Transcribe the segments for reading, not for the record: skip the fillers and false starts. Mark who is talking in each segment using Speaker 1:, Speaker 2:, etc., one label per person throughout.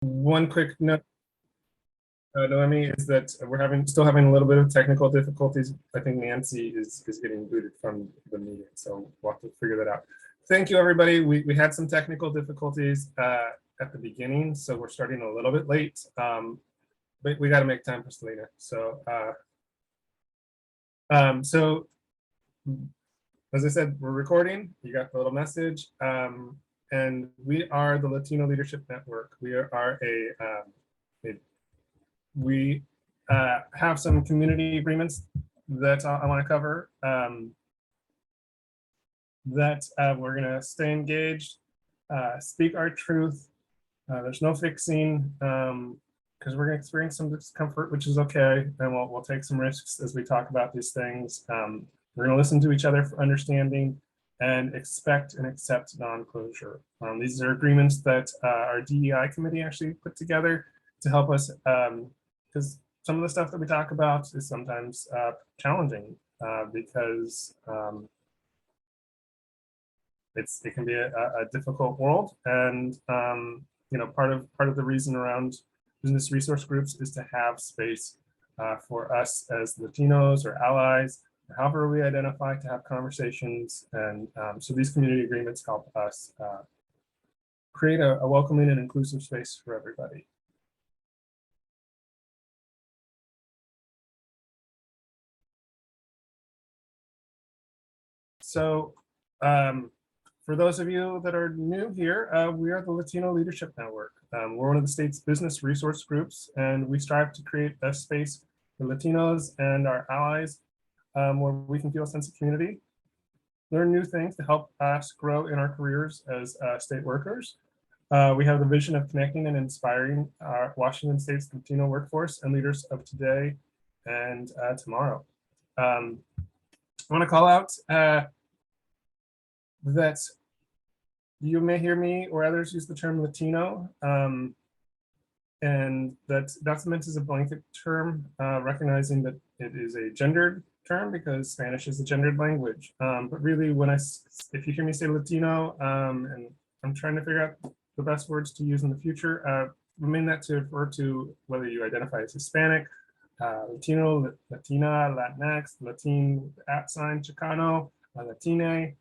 Speaker 1: One quick note, Noemi, is that we're still having a little bit of technical difficulties. I think Nancy is getting booted from the meeting, so we'll have to figure that out. Thank you, everybody. We had some technical difficulties at the beginning, so we're starting a little bit late, but we got to make time for Selena. So, as I said, we're recording. You got the little message. And we are the Latino Leadership Network. We are we have some community agreements that I want to cover. That we're going to stay engaged, speak our truth. There's no fixing, because we're going to experience some discomfort, which is okay. And we'll take some risks as we talk about these things. We're going to listen to each other for understanding and expect and accept non-closure. These are agreements that our DEI committee actually put together to help us, because some of the stuff that we talk about is sometimes challenging because it can be a difficult world, and part of the reason around business resource groups is to have space for us as Latinos or allies, however we identify, to have conversations. And so these community agreements help us create a welcoming and inclusive space for everybody. So for those of you that are new here, we are the Latino Leadership Network. We're one of the state's business resource groups, and we strive to create a space for Latinos and our allies where we can feel a sense of community, learn new things to help us grow in our careers as state workers. We have the vision of connecting and inspiring our Washington State's Latino workforce and leaders of today and tomorrow. I want to call out that you may hear me or others use the term Latino, and that's not meant as a blanket term, recognizing that it is a gendered term because Spanish is a gendered language. But really, if you hear me say Latino, and I'm trying to figure out the best words to use in the future, I mean that to refer to whether you identify as Hispanic, Latino, Latina, Latinx, Latin @ Chicano, Latine.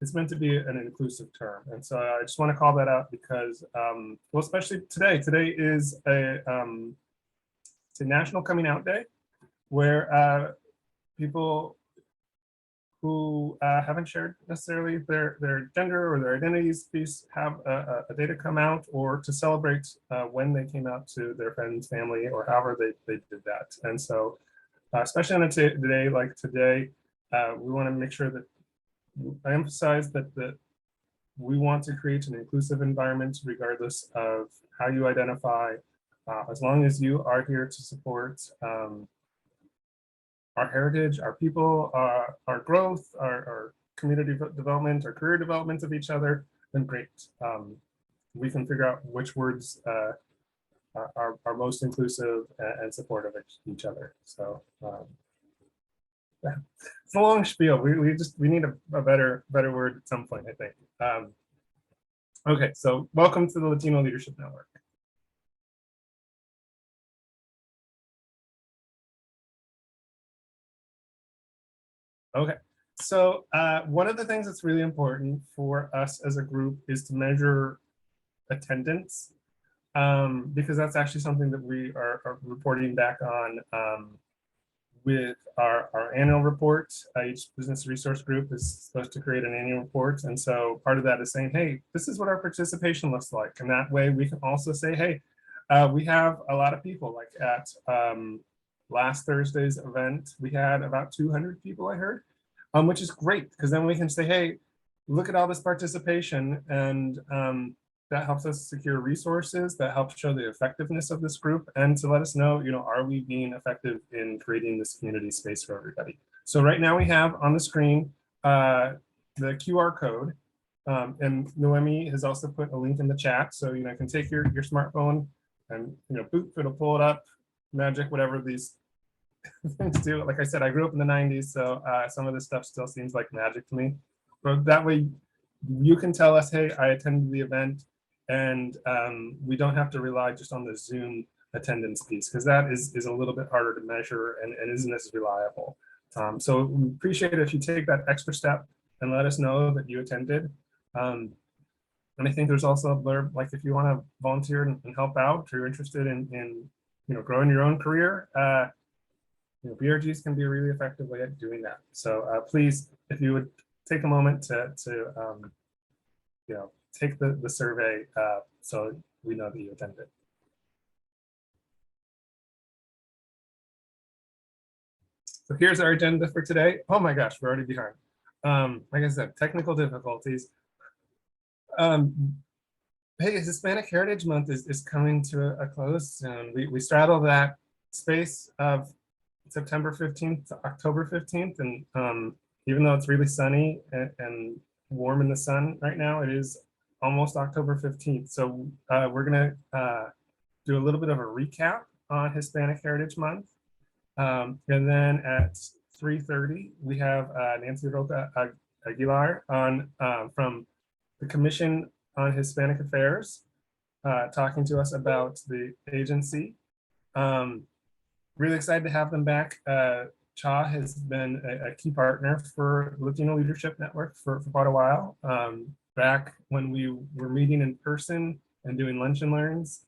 Speaker 1: It's meant to be an inclusive term. And so I just want to call that out because, well, especially today. Today is it's a National Coming Out Day, where people who haven't shared necessarily their gender or their identities piece have a day to come out, or to celebrate when they came out to their friends, family, or however they did that. And so, especially on a day like today, we want to make sure that I emphasize that we want to create an inclusive environment regardless of how you identify, as long as you are here to support our heritage, our people, our growth, our community development, our career development of each other, then great. We can figure out which words are most inclusive and supportive of each other. So it's a long spiel. We need a better word at some point, I think. Okay, so welcome to the Latino Leadership Network. Okay, so one of the things that's really important for us as a group is to measure attendance, because that's actually something that we are reporting back on with our annual report. Each business resource group is supposed to create an annual report. And so part of that is saying, hey, this is what our participation looks like. And that way we can also say, hey, we have a lot of people. Like at last Thursday's event, we had about 200 people, I heard, which is great, because then we can say, hey, look at all this participation, and that helps us secure resources, that helps show the effectiveness of this group, and to let us know, are we being effective in creating this community space for everybody? So right now we have on the screen the QR code, and Noemi has also put a link in the chat. So you can take your smartphone and boop, it'll pull it up, magic, whatever these things do. Like I said, I grew up in the 90s, so some of this stuff still seems like magic to me. But that way you can tell us, hey, I attended the event. And we don't have to rely just on the Zoom attendance piece, because that is a little bit harder to measure and isn't as reliable. So we appreciate it if you take that extra step and let us know that you attended. And I think there's also a blurb, like if you want to volunteer and help out, or you're interested in growing your own career, BRGs can be a really effective way at doing that. So please, if you would take a moment to take the survey so we know that you attended. So here's our agenda for today. Oh my gosh, we're already behind. Like I said, technical difficulties. Hey, Hispanic Heritage Month is coming to a close soon. We straddle that space of September 15th to October 15th. And even though it's really sunny and warm in the sun right now, it is almost October 15th. So we're gonna do a little bit of a recap on Hispanic Heritage Month. And then at 3:30, we have Nancy Roca Aguilar on from the Commission on Hispanic Affairs, talking to us about the agency. Really excited to have them back. Cha has been a key partner for Latino Leadership Network for quite a while. Back when we were meeting in person and doing lunch and learns,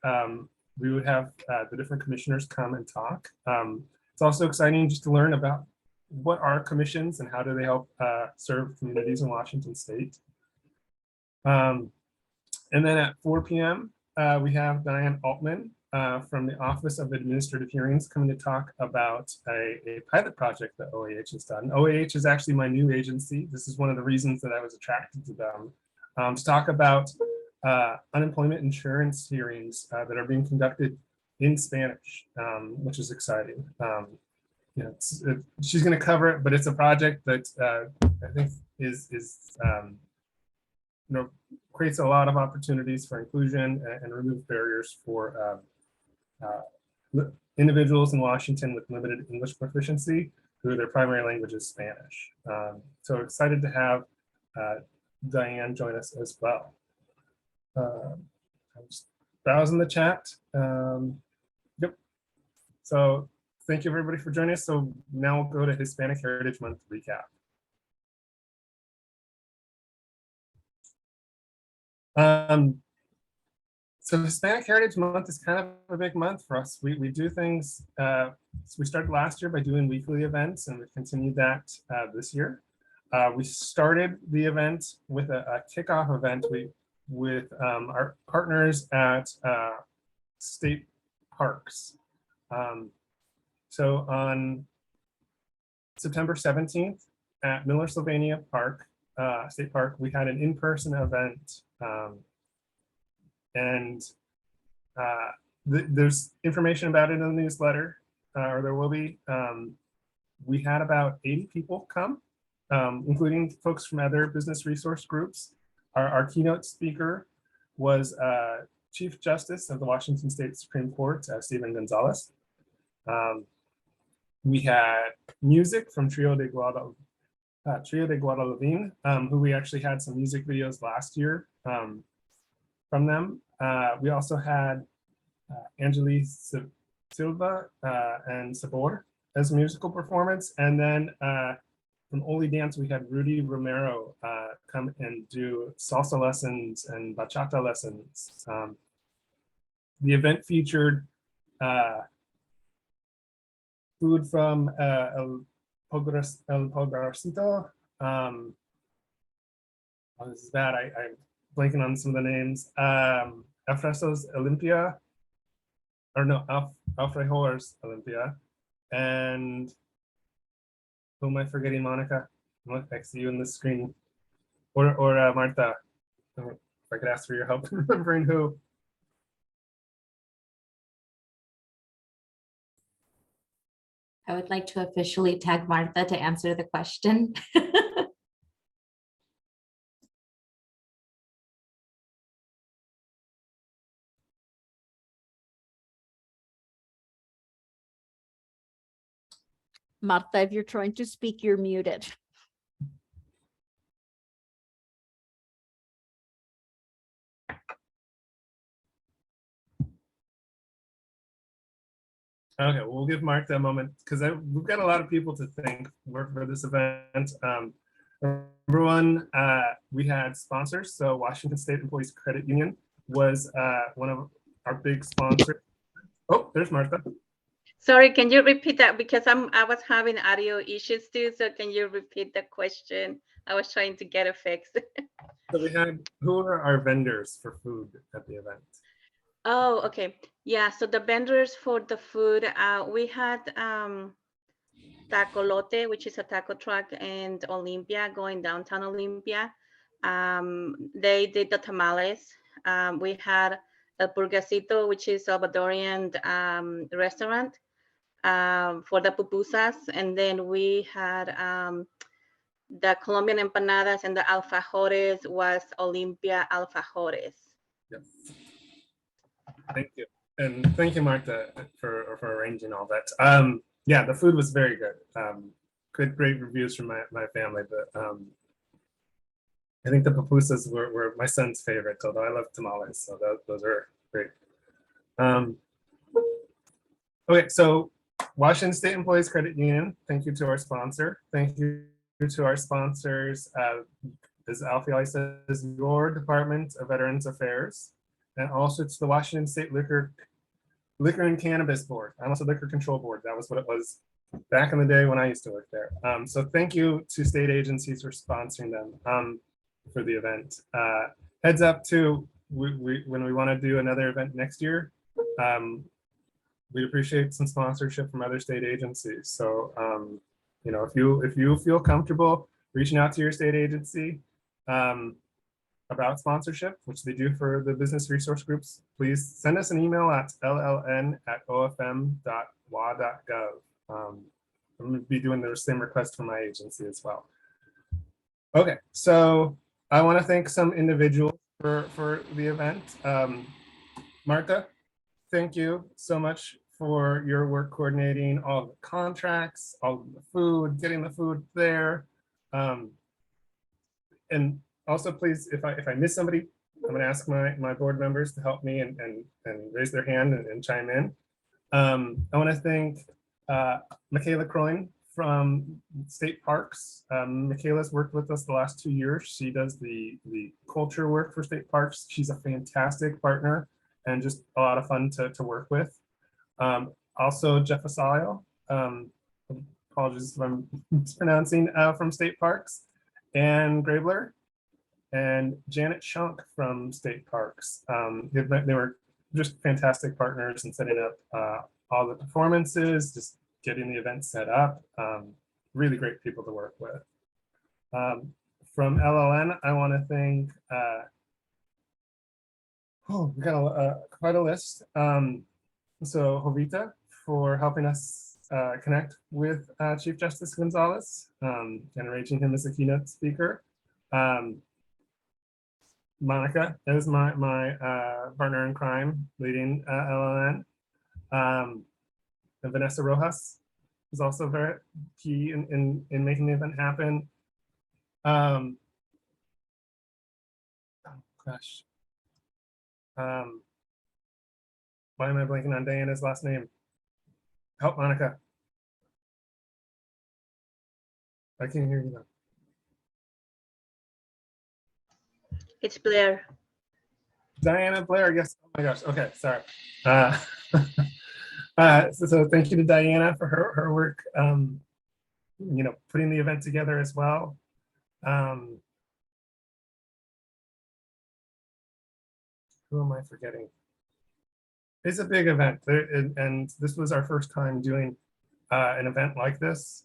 Speaker 1: we would have the different commissioners come and talk. It's also exciting just to learn about what are commissions and how do they help serve communities in Washington State. And then at 4 p.m., we have Diane Altman from the Office of Administrative Hearings coming to talk about a pilot project that OAH has done. OAH is actually my new agency. This is one of the reasons that I was attracted to them, to talk about unemployment insurance hearings that are being conducted in Spanish, which is exciting. She's going to cover it, but it's a project that I think is creates a lot of opportunities for inclusion and remove barriers for individuals in Washington with limited English proficiency who their primary language is Spanish. So excited to have Diane join us as well. I'm just browsing the chat. Yep. So thank you everybody for joining us. So now we'll go to Hispanic Heritage Month recap. So Hispanic Heritage Month is kind of a big month for us. We do things, so we started last year by doing weekly events, and we've continued that this year. We started the event with a kickoff event with our partners at state parks. So on September 17th at Miller Sylvania Park, State Park, we had an in-person event. And there's information about it in the newsletter, or there will be. We had about 80 people come, including folks from other business resource groups. Our keynote speaker was Chief Justice of the Washington State Supreme Court, Stephen Gonzalez. We had music from Trio de Guadalupe, who we actually had some music videos last year from them. We also had Angeli Silva and Sabor as a musical performance. And then from Oli Dance, we had Rudy Romero come and do salsa lessons and bachata lessons. The event featured food from El Pogarcito. Oh, this is bad. I'm blanking on some of the names. Alfredo's Olympia, or no, Alfrejos Olympia. And who am I forgetting, Monica? I'm next to you on the screen. Or Martha. If I could ask for your help remembering who.
Speaker 2: I would like to officially tag Martha to answer the question.
Speaker 3: Martha, if you're trying to speak, you're muted.
Speaker 1: Okay, we'll give Mark a moment because we've got a lot of people to thank for this event. Number one, we had sponsors. So Washington State Employees Credit Union was one of our big sponsors. Oh, there's Martha.
Speaker 4: Sorry, can you repeat that? Because I was having audio issues too. So can you repeat the question? I was trying to get it fixed.
Speaker 1: So we had, who are our vendors for food at the event?
Speaker 4: Oh, okay. Yeah, so the vendors for the food, we had Tacolote, which is a taco truck, and Olympia, going downtown Olympia. They did the tamales. We had El Purgacito, which is Salvadorian restaurant for the pupusas. And then we had the Colombian empanadas, and the alfajores was Olympia alfajores.
Speaker 1: Yes. Thank you. And thank you, Martha, for arranging all that. Yeah, the food was very good. Good, great reviews from my family. But I think the pupusas were my son's favorite, although I love tamales, so those are great. Okay, so Washington State Employees Credit Union, thank you to our sponsor. Thank you to our sponsors. As Alfie says, your Department of Veterans Affairs, and also to the Washington State Liquor and Cannabis Board, and also Liquor Control Board. That was what it was back in the day when I used to work there. So thank you to state agencies for sponsoring them for the event. Heads up too, when we want to do another event next year, we'd appreciate some sponsorship from other state agencies. So you know, if you feel comfortable reaching out to your state agency about sponsorship, which they do for the business resource groups, please send us an email at lln@ofm.wa.gov. I'm going to be doing the same request for my agency as well. Okay, so I want to thank some individuals for the event. Martha, thank you so much for your work coordinating all the contracts, all the food, getting the food there. And also, please, if I miss somebody, I'm going to ask my board members to help me and raise their hand and chime in. I want to thank Michaela Croyne from State Parks. Michaela's worked with us the last 2 years. She does the culture work for State Parks. She's a fantastic partner and just a lot of fun to work with. Also, Jeff Asalio, apologies if I'm mispronouncing, from State Parks, and Grabler, and Janet Shunk from State Parks. They were just fantastic partners in setting up all the performances, just getting the event set up. Really great people to work with. From LLN, I want to thank, we got quite a list. So Jovita for helping us connect with Chief Justice Gonzalez and arranging him as a keynote speaker. Monica is my partner in crime leading LLN. And Vanessa Rojas is also very key in making the event happen. Oh gosh. Why am I blanking on Diana's last name? Help, Monica. I can't hear you now.
Speaker 4: It's Blair.
Speaker 1: Diana Blair, yes. Oh my gosh. Okay, sorry. So thank you to Diana for her work, you know, putting the event together as well. Who am I forgetting? It's a big event, and this was our first time doing an event like this.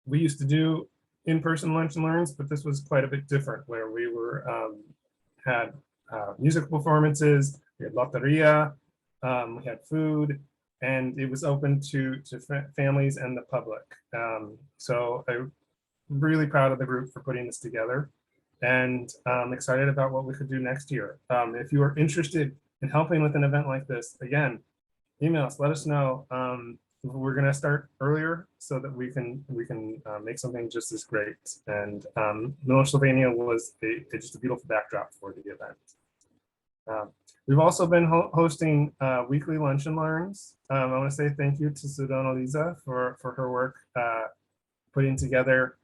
Speaker 1: We used to do in-person lunch and learns, but this was quite a bit different, where we were had music performances, we had loteria, we had food, and it was open to families and the public. So I'm really proud of the group for putting this together, and I'm excited about what we could do next year. If you are interested in helping with an event like this, again, email us, let us know. We're going to start earlier so that we can make something just as great. And Miller, Sylvania was just a beautiful backdrop for the event. We've also been hosting weekly lunch and learns. I want to say thank you to Sedona Lisa for her work putting together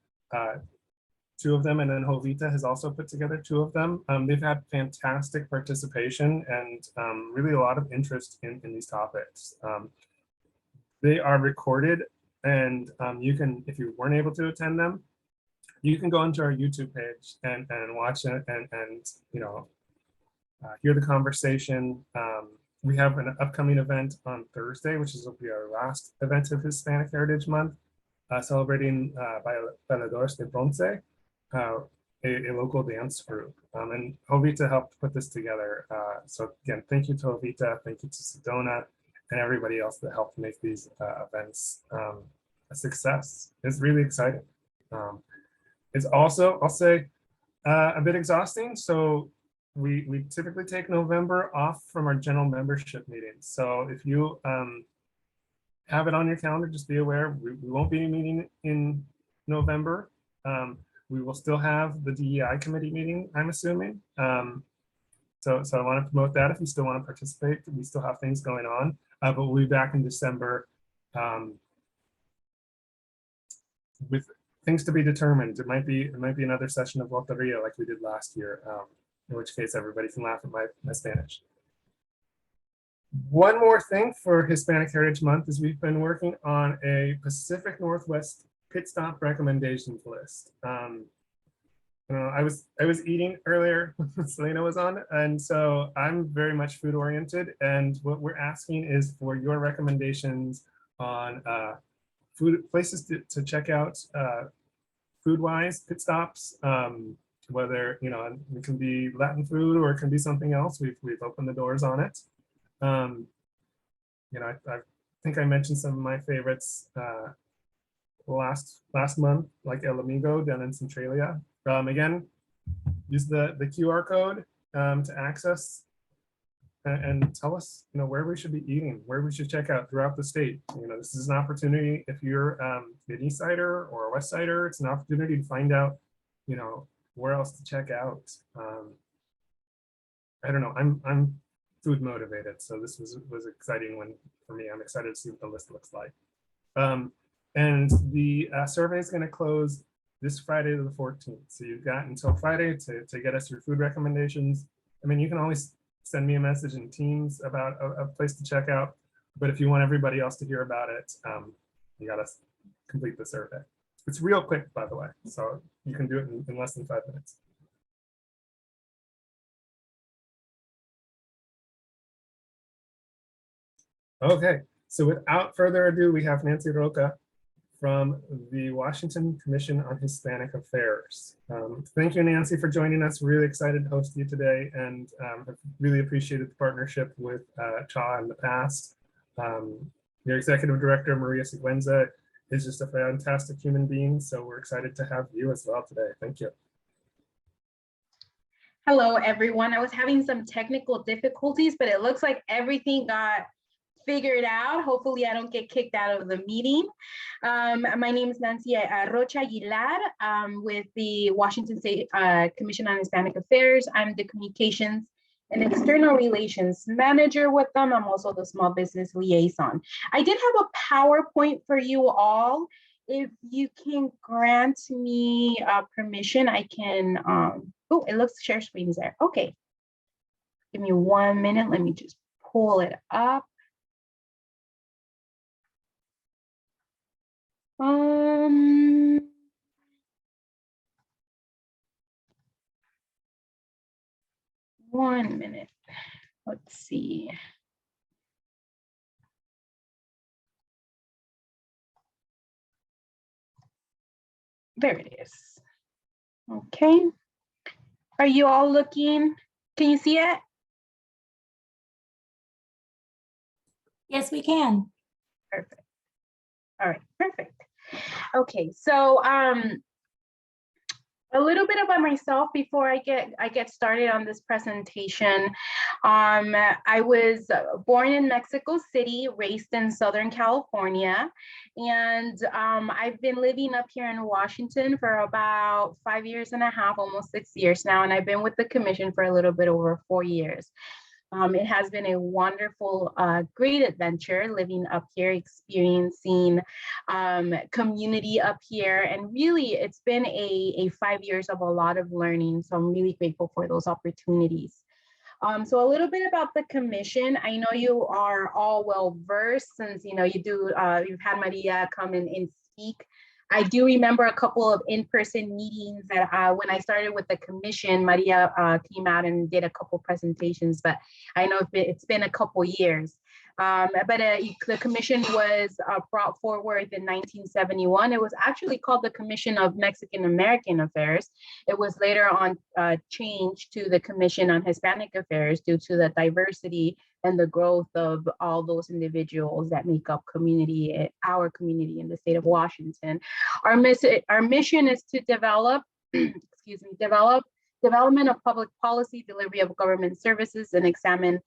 Speaker 1: 2 of them, and then Jovita has also put together 2 of them. They've had fantastic participation and really a lot of interest in these topics. They are recorded, and you can, if you weren't able to attend them, you can go into our YouTube page and watch it and you know, hear the conversation. We have an upcoming event on Thursday, which will be our last event of Hispanic Heritage Month, celebrating Bailadores de Bronce, a local dance group. And Jovita helped put this together. So again, thank you to Jovita, thank you to Sedona, and everybody else that helped make these events a success. It's really exciting. It's also, I'll say, a bit exhausting. So we typically take November off from our general membership meetings. So if you have it on your calendar, just be aware, we won't be meeting in November. We will still have the DEI committee meeting, I'm assuming. So I want to promote that if you still want to participate. We still have things going on, but we'll be back in December with things to be determined. It might be another session of Loteria like we did last year, in which case everybody can laugh at my Spanish. One more thing for Hispanic Heritage Month is we've been working on a Pacific Northwest pit stop recommendations list. I was eating earlier when Selena was on, and so I'm very much food oriented. And what we're asking is for your recommendations on food places to check out food wise, pit stops. Whether it can be Latin food or it can be something else. We've opened the doors on it. I think I mentioned some of my favorites last month, like El Amigo down in Centralia. Again, use the QR code to access and tell us where we should be eating, where we should check out throughout the state. This is an opportunity. If you're an East Sider or a West Sider, it's an opportunity to find out where else to check out. I don't know, I'm food motivated, so this was exciting one for me. I'm excited to see what the list looks like. And the survey is going to close this Friday to the 14th. So you've got until Friday to get us your food recommendations. I mean, you can always send me a message in Teams about a place to check out, but if you want everybody else to hear about it, you got to complete the survey. It's real quick, by the way, so you can do it in less than 5 minutes. Okay, so without further ado, we have Nancy Roca from the Washington Commission on Hispanic Affairs. Thank you, Nancy, for joining us. Really excited to host you today, and I've really appreciated the partnership with CHA in the past. Your executive director, Maria Siguenza, is just a fantastic human being, so we're excited to have you as well today. Thank you.
Speaker 5: Hello, everyone. I was having some technical difficulties, but it looks like everything got figured out. Hopefully I don't get kicked out of the meeting. My name is Nancy Rocha Aguilar with the Washington State Commission on Hispanic Affairs. I'm the Communications and External Relations Manager with them. I'm also the Small Business Liaison. I did have a PowerPoint for you all. If you can grant me permission, I can, oh, it looks share screen is there. Okay. Give me 1 minute. Let me just pull it up. One minute. Let's see. There it is. Okay. Are you all looking? Can you see it?
Speaker 2: Yes, we can.
Speaker 5: Perfect. All right, perfect. Okay, so A little bit about myself before I get started on this presentation. I was born in Mexico City, raised in Southern California, and I've been living up here in Washington for about 5 years and a half, almost 6 years now, and I've been with the commission for a little bit over 4 years. It has been a wonderful, great adventure living up here, experiencing community up here. And really, it's been a 5 years of a lot of learning. So I'm really grateful for those opportunities. So a little bit about the commission. I know you are all well versed since you've had Maria come and speak. I do remember a couple of in-person meetings that when I started with the commission, Maria came out and did a couple presentations, but I know it's been a couple years. The commission was brought forward in 1971. It was actually called the Commission of Mexican American Affairs. It was later on changed to the Commission on Hispanic Affairs due to the diversity and the growth of all those individuals that make up our community in the state of Washington. Our mission is to develop, development of public policy, delivery of government services, and examine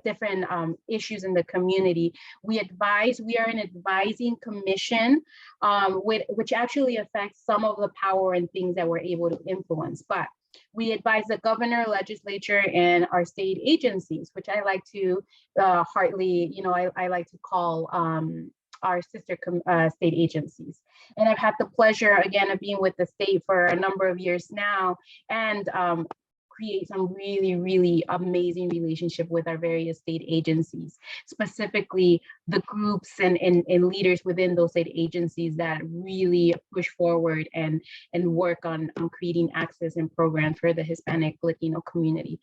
Speaker 5: different issues in the community. We are an advising commission, which actually affects some of the power and things that we're able to influence. But we advise the governor, legislature, and our state agencies, which I like to I like to call our sister state agencies. And I've had the pleasure, again, of being with the state for a number of years now, and create some really, really amazing relationship with our various state agencies, specifically the groups and leaders within those state agencies that really push forward and work on creating access and programs for the Hispanic Latino community.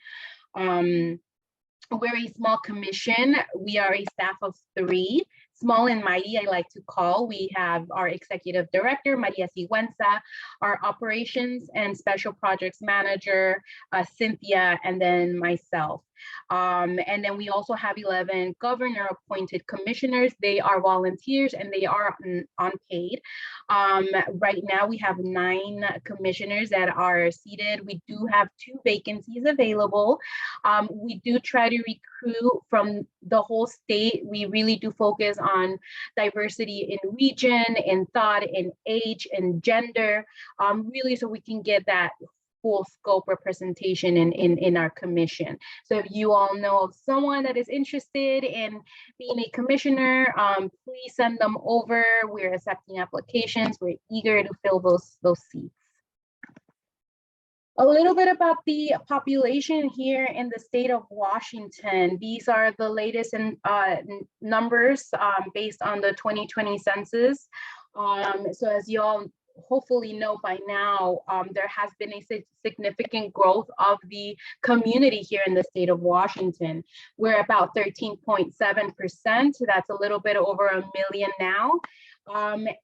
Speaker 5: We're a small commission. We are a staff of 3. Small and mighty, I like to call. We have our executive director, Maria Sigüenza, our operations and special projects manager, Cynthia, and then myself. And then we also have 11 governor appointed commissioners. They are volunteers and they are unpaid. Right now we have 9 commissioners that are seated. We do have 2 vacancies available. We do try to recruit from the whole state. We really do focus on diversity in region, in thought, in age, and gender, really so we can get that full scope representation in our commission. So if you all know of someone that is interested in being a commissioner, please send them over. We're accepting applications. We're eager to fill those seats. A little bit about the population here in the state of Washington. These are the latest numbers based on the 2020 census. So as you all hopefully know by now, there has been a significant growth of the community here in the state of Washington. We're about 13.7%. That's a little bit over 1 million now.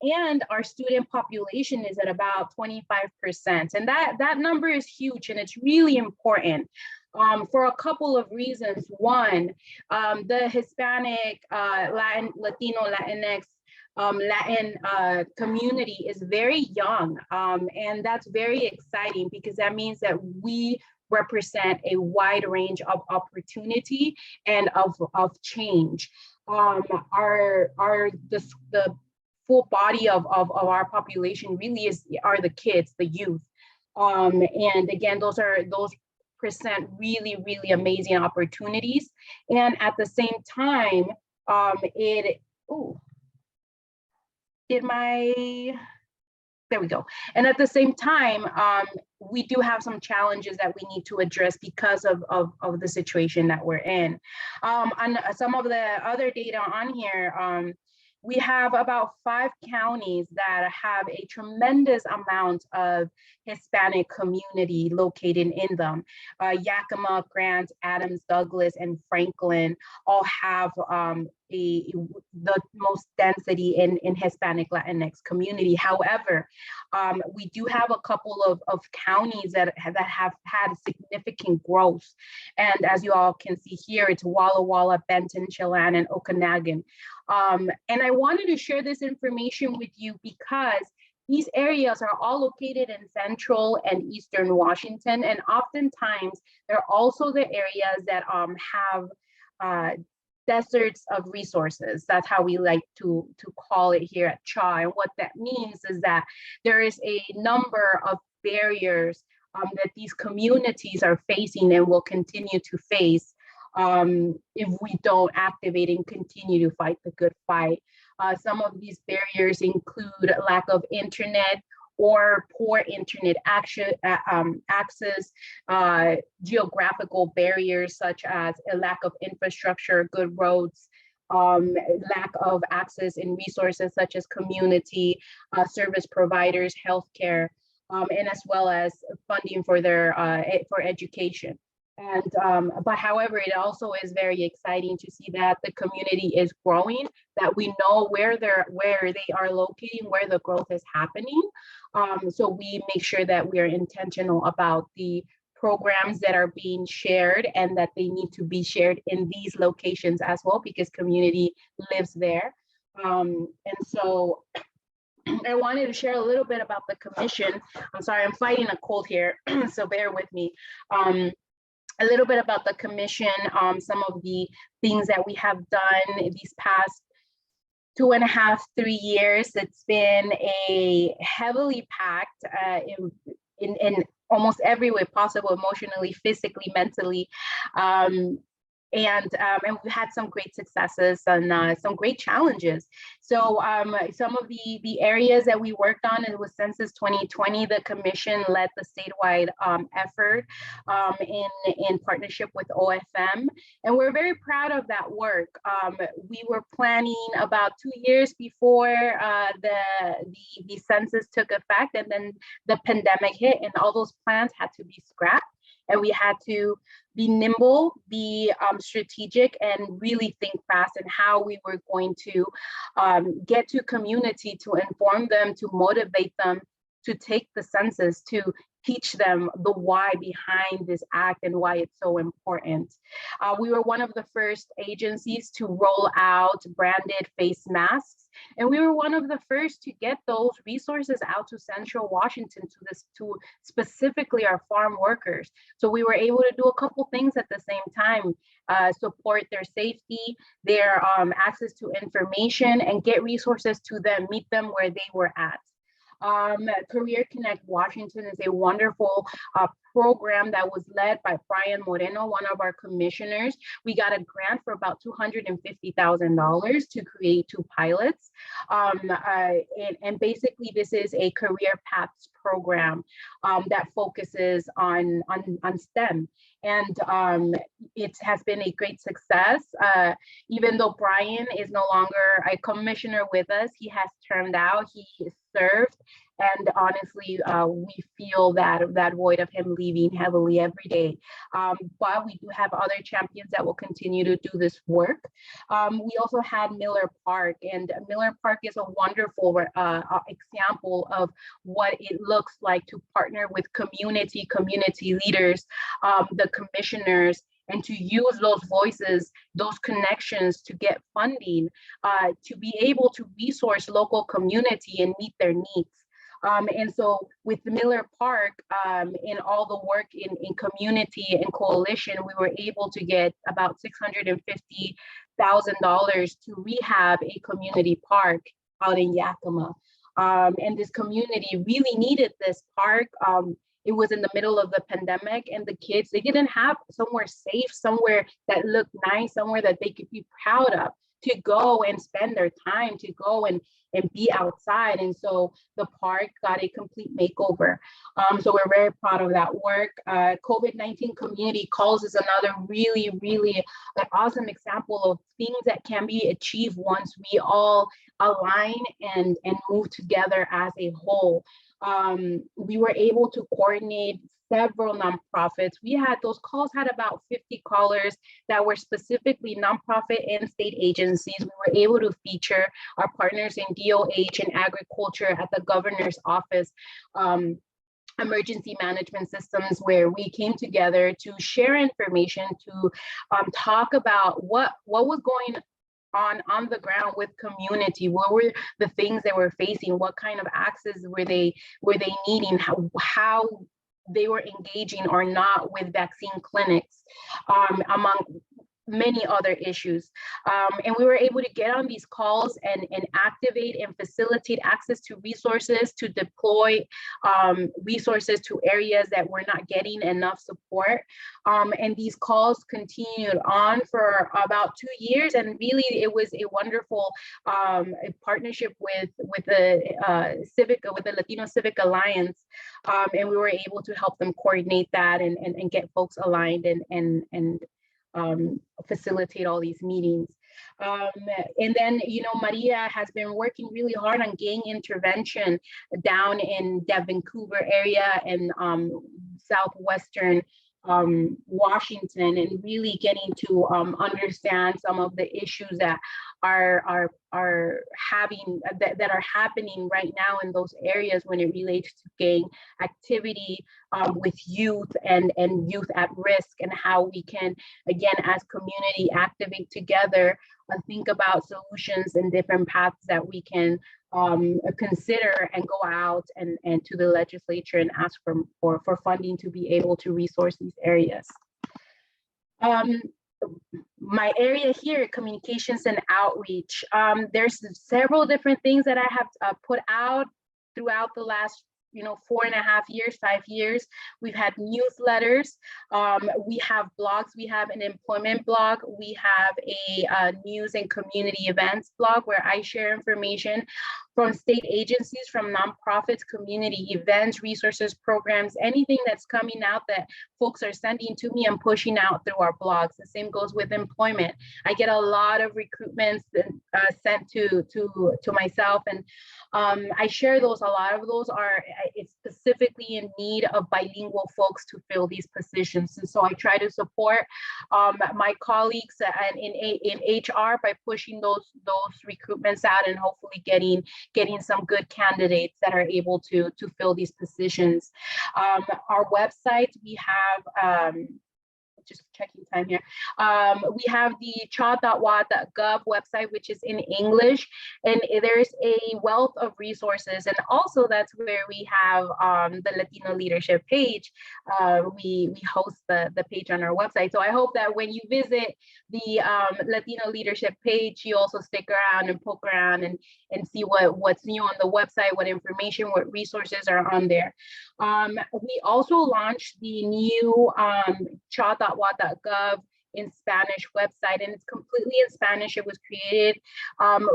Speaker 5: And our student population is at about 25%. And that number is huge and it's really important for a couple of reasons. One, the Hispanic, Latino, Latinx, Latin community is very young, and that's very exciting because that means that we represent a wide range of opportunity and of change. The full body of our population really are the kids, the youth, and again, those present really, really amazing opportunities, and at the same time, there we go. And at the same time, we do have some challenges that we need to address because of the situation that we're in. On some of the other data on here, we have about 5 counties that have a tremendous amount of Hispanic community located in them. Yakima, Grant, Adams, Douglas, and Franklin all have the most density in Hispanic Latinx community. However, we do have a couple of counties that have had significant growth. And as you all can see here, it's Walla Walla, Benton, Chelan, and Okanagan. And I wanted to share this information with you because These areas are all located in central and eastern Washington, and oftentimes they're also the areas that have deserts of resources. That's how we like to call it here at CHA. And what that means is that there is a number of barriers that these communities are facing and will continue to face if we don't activate and continue to fight the good fight. Some of these barriers include lack of internet or poor internet access, geographical barriers such as a lack of infrastructure, good roads, lack of access and resources such as community service providers, healthcare, and as well as funding for their for education. And but however, it also is very exciting to see that the community is growing, that we know where they are locating, where the growth is happening. So we make sure that we are intentional about the programs that are being shared and that they need to be shared in these locations as well, because community lives there. And so I wanted to share a little bit about the commission. I'm sorry, I'm fighting a cold here, so bear with me. A little bit about the commission, some of the things that we have done these past 2.5, 3 years. It's been a heavily packed in almost every way possible, emotionally, physically, mentally. And we've had some great successes and some great challenges. So some of the areas that we worked on, it was Census 2020, the commission led the statewide effort in partnership with OFM. And we're very proud of that work. We were planning about 2 years before the census took effect, and then the pandemic hit and all those plans had to be scrapped. And we had to be nimble, be strategic, and really think fast in how we were going to get to community, to inform them, to motivate them to take the census, to teach them the why behind this act and why it's so important. We were one of the first agencies to roll out branded face masks, and we were one of the first to get those resources out to Central Washington, to specifically our farm workers. So we were able to do a couple things at the same time, support their safety, their access to information, and get resources to them, meet them where they were at. Career Connect Washington is a wonderful program that was led by Brian Moreno, one of our commissioners. We got a grant for about $250,000 to create 2 pilots. And basically this is a career paths program that focuses on STEM. And it has been a great success. Even though Brian is no longer a commissioner with us, he has turned out, he served. And honestly, we feel that void of him leaving heavily every day. But we do have other champions that will continue to do this work. We also had Miller Park, and Miller Park is a wonderful example of what it looks like to partner with community leaders, the commissioners, and to use those voices, those connections to get funding, to be able to resource local community and meet their needs. And so with Miller Park, in all the work in community and coalition, we were able to get about $650,000 to rehab a community park out in Yakima. And this community really needed this park. It was in the middle of the pandemic, and the kids, they didn't have somewhere safe, somewhere that looked nice, somewhere that they could be proud of, to go and spend their time, to go and be outside. And so the park got a complete makeover. So we're very proud of that work. COVID-19 community calls is another really, really awesome example of things that can be achieved once we all align and move together as a whole. We were able to coordinate several nonprofits. We had those calls, had about 50 callers that were specifically nonprofit and state agencies. We were able to feature our partners in DOH and agriculture at the governor's office, emergency management systems, where we came together to share information, to talk about what was going on the ground with community. What were the things they were facing? What kind of access were they needing? How they were engaging or not with vaccine clinics, among many other issues. And we were able to get on these calls and activate and facilitate access to resources, to deploy resources to areas that were not getting enough support. And these calls continued on for about 2 years. And really, it was a wonderful partnership with the Latino Civic Alliance. And we were able to help them coordinate that and get folks aligned and facilitate all these meetings. And then, Maria has been working really hard on gang intervention down in the Vancouver area and southwestern Washington, and really getting to understand some of the issues that are happening right now in those areas when it relates to gang activity with youth and youth at risk, and how we can, again, as community, activate together and think about solutions and different paths that we can consider and go out and to the legislature and ask for funding to be able to resource these areas. My area here, communications and outreach. There's several different things that I have put out throughout the last 4.5 years, 5 years. We've had newsletters, we have blogs, we have an employment blog, we have a news and community events blog where I share information from state agencies, from nonprofits, community events, resources, programs, anything that's coming out that folks are sending to me and pushing out through our blogs. The same goes with employment. I get a lot of recruitments sent to myself, and I share those. A lot of those are specifically in need of bilingual folks to fill these positions. And so I try to support my colleagues in HR by pushing those recruitments out and hopefully getting some good candidates that are able to fill these positions. Our website, we have, just checking time here. We have the cha.wa.gov website, which is in English, and there's a wealth of resources. And also that's where we have the Latino leadership page. We host the page on our website. So I hope that when you visit the Latino leadership page, you also stick around and poke around and see what's new on the website, what information, what resources are on there. We also launched the new cha.wa.gov in Spanish website, and it's completely in Spanish. It was created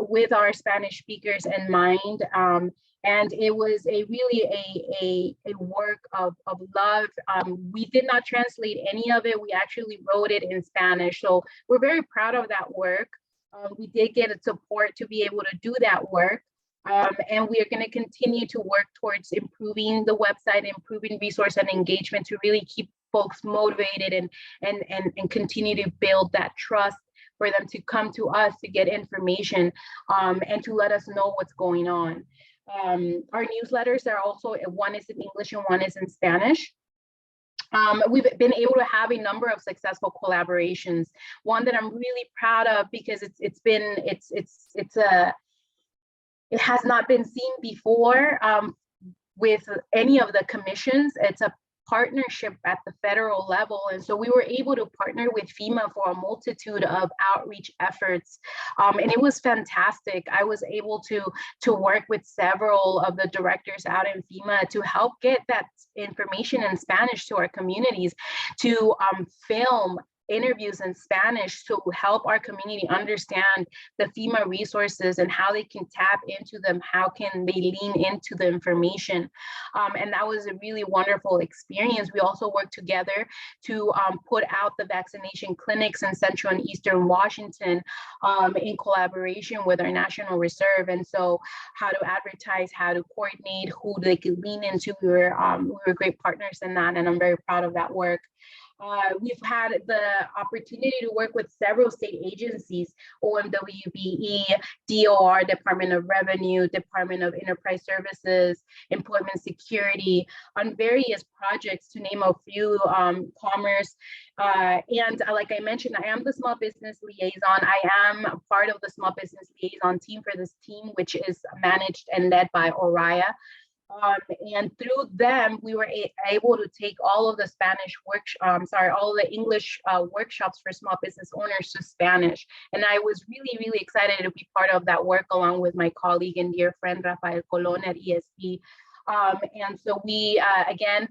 Speaker 5: with our Spanish speakers in mind, and it was really a work of love. We did not translate any of it. We actually wrote it in Spanish, so we're very proud of that work. We did get support to be able to do that work. And we are going to continue to work towards improving the website, improving resource and engagement to really keep folks motivated and continue to build that trust for them to come to us to get information and to let us know what's going on. Our newsletters are also, one is in English and one is in Spanish. We've been able to have a number of successful collaborations. One that I'm really proud of because it has not been seen before with any of the commissions. It's a partnership at the federal level. And so we were able to partner with FEMA for a multitude of outreach efforts. And it was fantastic. I was able to work with several of the directors out in FEMA to help get that information in Spanish to our communities, to film interviews in Spanish to help our community understand the FEMA resources and how they can tap into them, how can they lean into the information. And that was a really wonderful experience. We also worked together to put out the vaccination clinics in Central and Eastern Washington in collaboration with our National Reserve. And so how to advertise, how to coordinate, who they could lean into. We were great partners in that, and I'm very proud of that work. We've had the opportunity to work with several state agencies, OMWBE, DOR, Department of Revenue, Department of Enterprise Services, Employment Security, on various projects, to name a few, commerce. And like I mentioned, I am the small business liaison. I am part of the small business liaison team for this team, which is managed and led by Oriya. And through them, we were able to take all of the Spanish all the English workshops for small business owners to Spanish. And I was really, really excited to be part of that work along with my colleague and dear friend, Rafael Colon at ESP. And so we, again,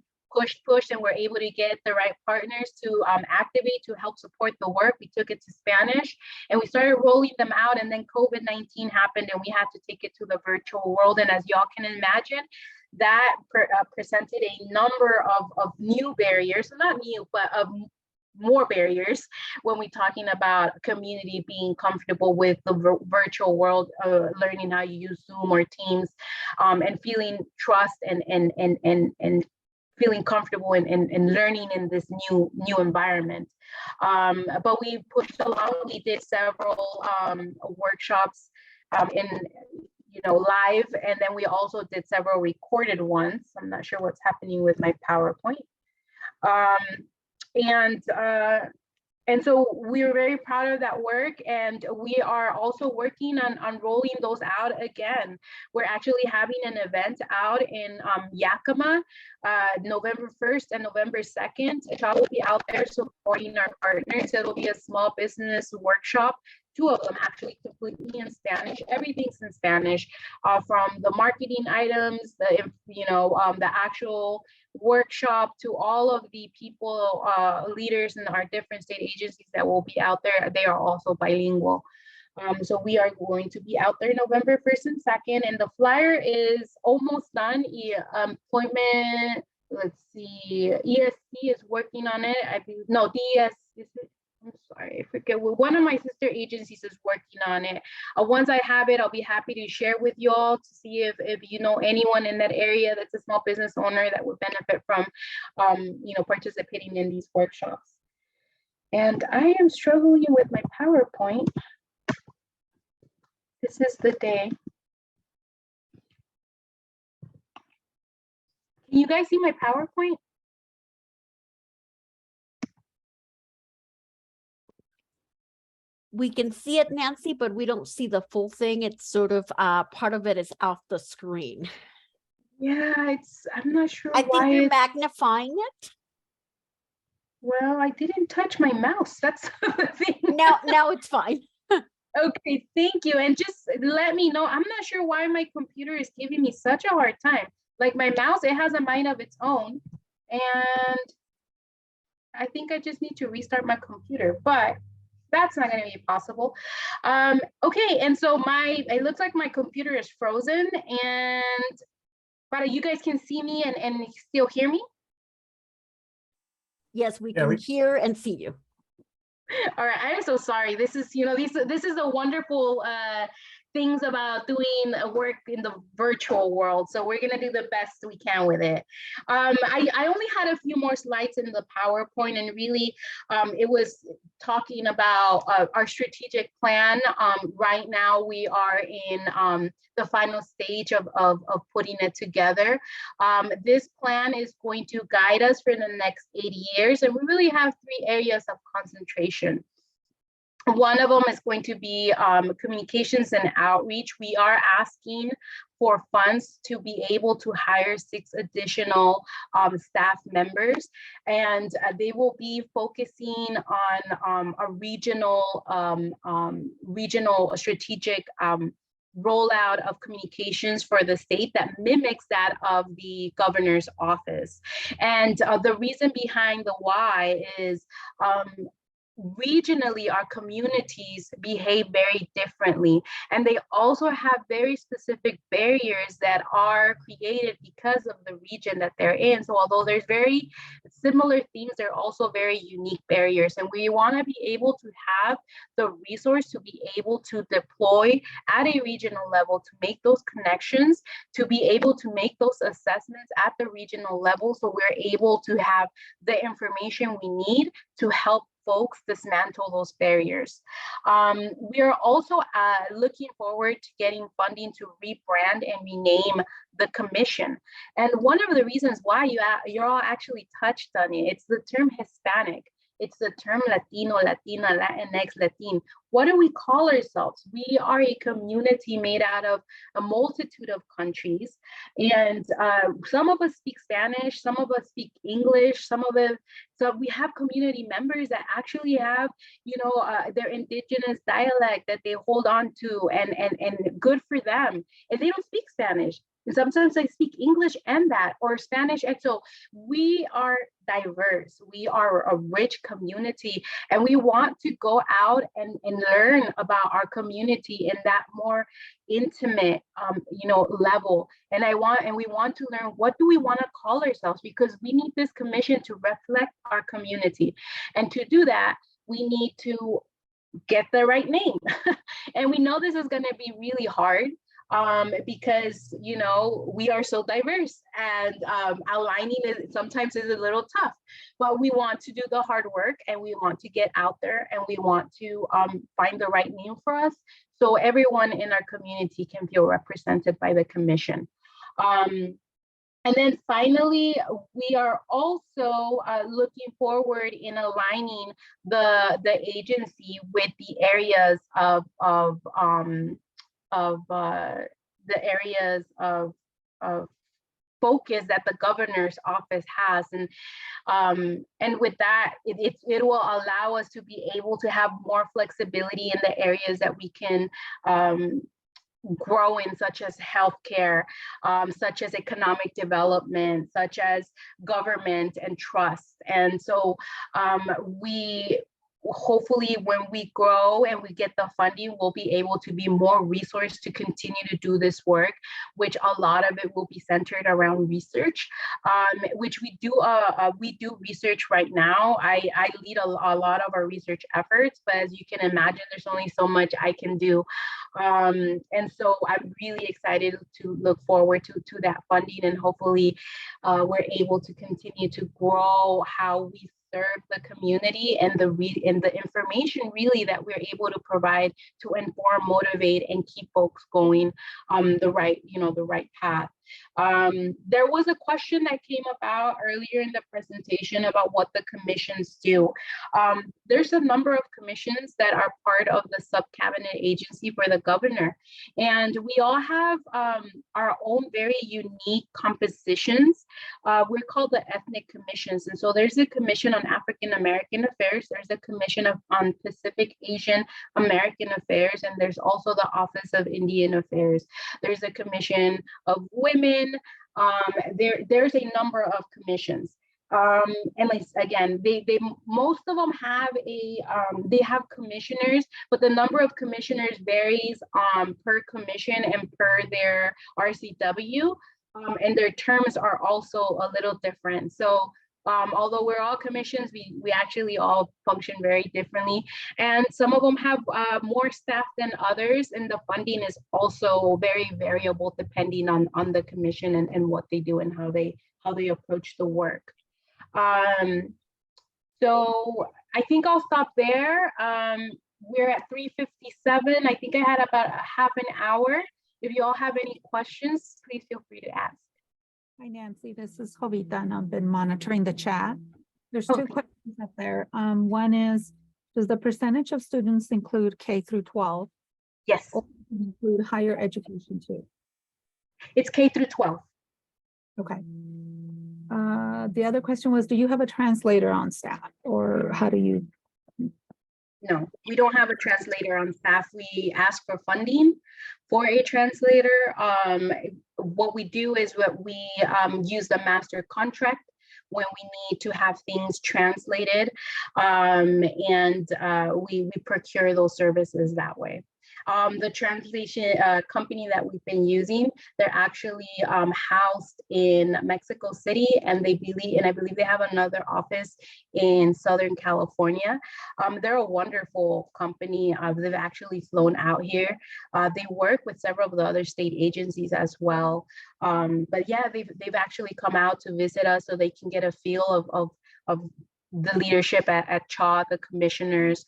Speaker 5: pushed, and were able to get the right partners to activate to help support the work. We took it to Spanish and we started rolling them out, and then COVID-19 happened and we had to take it to the virtual world. And as y'all can imagine, that presented a number of new barriers, not new, but of more barriers when we're talking about community being comfortable with the virtual world, learning how you use Zoom or Teams, and feeling trust and feeling comfortable in learning in this new environment. But we pushed along. We did several workshops in live, and then we also did several recorded ones. I'm not sure what's happening with my PowerPoint. And so we are very proud of that work, and we are also working on rolling those out again. We're actually having an event out in Yakima, November 1st and November 2nd. I will be out there supporting our partners. It'll be a small business workshop, 2 of them actually completely in Spanish. Everything's in Spanish, from the marketing items, the actual workshop, to all of the people, leaders in our different state agencies that will be out there. They are also bilingual. So we are going to be out there November 1st and 2nd, and the flyer is almost done. Appointment, let's see, ESP is working on it. DS, I'm sorry, I forget. Well, one of my sister agencies is working on it. Once I have it, I'll be happy to share with you all to see if you know anyone in that area that's a small business owner that would benefit from, participating in these workshops. And I am struggling with my PowerPoint. This is the day. Can you guys see my PowerPoint?
Speaker 3: We can see it, Nancy, but we don't see the full thing. It's sort of part of it is off the screen.
Speaker 5: Yeah, I'm not sure
Speaker 3: I
Speaker 5: why
Speaker 3: think you're magnifying it.
Speaker 5: Well, I didn't touch my mouse. That's the thing.
Speaker 3: Now it's fine.
Speaker 5: Okay, thank you. And just let me know. I'm not sure why my computer is giving me such a hard time. Like my mouse, it has a mind of its own. And I think I just need to restart my computer, but that's not going to be possible. Okay, and so it looks like my computer is frozen, but you guys can see me and still hear me?
Speaker 3: Yes, we can hear and see you.
Speaker 5: All right, I'm so sorry. This is the wonderful things about doing work in the virtual world. So we're gonna do the best we can with it. I only had a few more slides in the PowerPoint, and really it was talking about our strategic plan. Right now we are in the final stage of putting it together. This plan is going to guide us for the next 80 years, and we really have 3 areas of concentration. One of them is going to be communications and outreach. We are asking for funds to be able to hire 6 additional staff members, and they will be focusing on a regional strategic rollout of communications for the state that mimics that of the governor's office. And the reason behind the why is regionally, our communities behave very differently, and they also have very specific barriers that are created because of the region that they're in. So although there's very similar themes, there are also very unique barriers, and we want to be able to have the resource to be able to deploy at a regional level, to make those connections, to be able to make those assessments at the regional level, so we're able to have the information we need to help folks dismantle those barriers. We are also looking forward to getting funding to rebrand and rename the commission. And one of the reasons why you all actually touched on it, it's the term Hispanic. It's the term Latino, Latina, Latinx, Latin. What do we call ourselves? We are a community made out of a multitude of countries. And some of us speak Spanish, some of us speak English, so we have community members that actually have, their indigenous dialect that they hold on to, and good for them. And they don't speak Spanish. And sometimes I speak English and that, or Spanish. And so we are diverse. We are a rich community, and we want to go out and learn about our community in that more intimate, level. And we want to learn, what do we want to call ourselves? Because we need this commission to reflect our community. And to do that, we need to get the right name. And we know this is going to be really hard, because we are so diverse, and aligning it sometimes is a little tough, but we want to do the hard work, and we want to get out there, and we want to find the right name for us, so everyone in our community can feel represented by the commission. And then finally, we are also looking forward in aligning the agency with the areas of the areas of focus that the governor's office has, and with that, it will allow us to be able to have more flexibility in the areas that we can grow in, such as healthcare, such as economic development, such as government and trust. And so we hopefully, when we grow and we get the funding, we'll be able to be more resourced to continue to do this work, which a lot of it will be centered around research, which we do research right now. I lead a lot of our research efforts, but as you can imagine, there's only so much I can do. And so I'm really excited to look forward to that funding, and hopefully we're able to continue to grow how we serve the community, and the information really that we're able to provide to inform, motivate, and keep folks going the right path. There was a question that came about earlier in the presentation about what the commissions do. There's a number of commissions that are part of the sub-cabinet agency for the governor, and we all have our own very unique compositions. We're called the ethnic commissions, and so there's a commission on African American affairs, there's a commission on Pacific Asian American affairs, and there's also the Office of Indian Affairs. There's a commission of women. There's a number of commissions. And like, again, they most of them have they have commissioners, but the number of commissioners varies per commission and per their RCW, and their terms are also a little different. So although we're all commissions, we actually all function very differently, and some of them have more staff than others, and the funding is also very variable depending on the commission and what they do and how they approach the work. So I think I'll stop there. We're at 3:57. I think I had about a half an hour. If you all have any questions, please feel free to ask.
Speaker 6: Hi, Nancy. This is Jovita, and I've been monitoring the chat. There's two questions up there. One is, does the percentage of students include K through 12?
Speaker 5: Yes.
Speaker 6: Or include higher education too?
Speaker 5: It's K through 12.
Speaker 6: Okay. The other question was, do you have a translator on staff, or how do you?
Speaker 5: No, we don't have a translator on staff. We ask for funding for a translator. What we do is we use the master contract when we need to have things translated, and we procure those services that way. The translation company that we've been using, they're actually housed in Mexico City, and I believe they have another office in Southern California. They're a wonderful company. They've actually flown out here. They work with several of the other state agencies as well. But yeah, they've actually come out to visit us so they can get a feel of the leadership at CHA, the commissioners.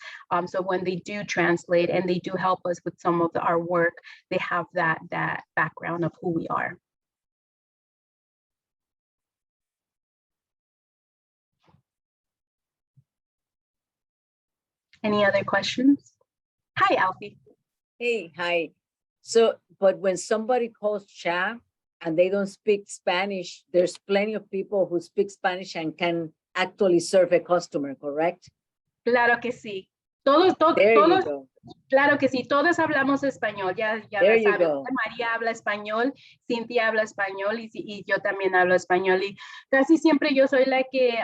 Speaker 5: So when they do translate and they do help us with some of our work, they have that background of who we are. Any other questions? Hi, Alfie.
Speaker 7: Hey, hi. So, but when somebody calls chat and they don't speak Spanish, there's plenty of people who speak Spanish and can actually serve a customer, correct?
Speaker 5: Claro que sí. Todos,
Speaker 7: There you
Speaker 5: todos,
Speaker 7: go.
Speaker 5: claro que sí, todos hablamos español, ya
Speaker 7: There
Speaker 5: lo
Speaker 7: you
Speaker 5: saben.
Speaker 7: go.
Speaker 5: María habla español, Cintia habla español y yo también hablo español. Y casi siempre yo soy la que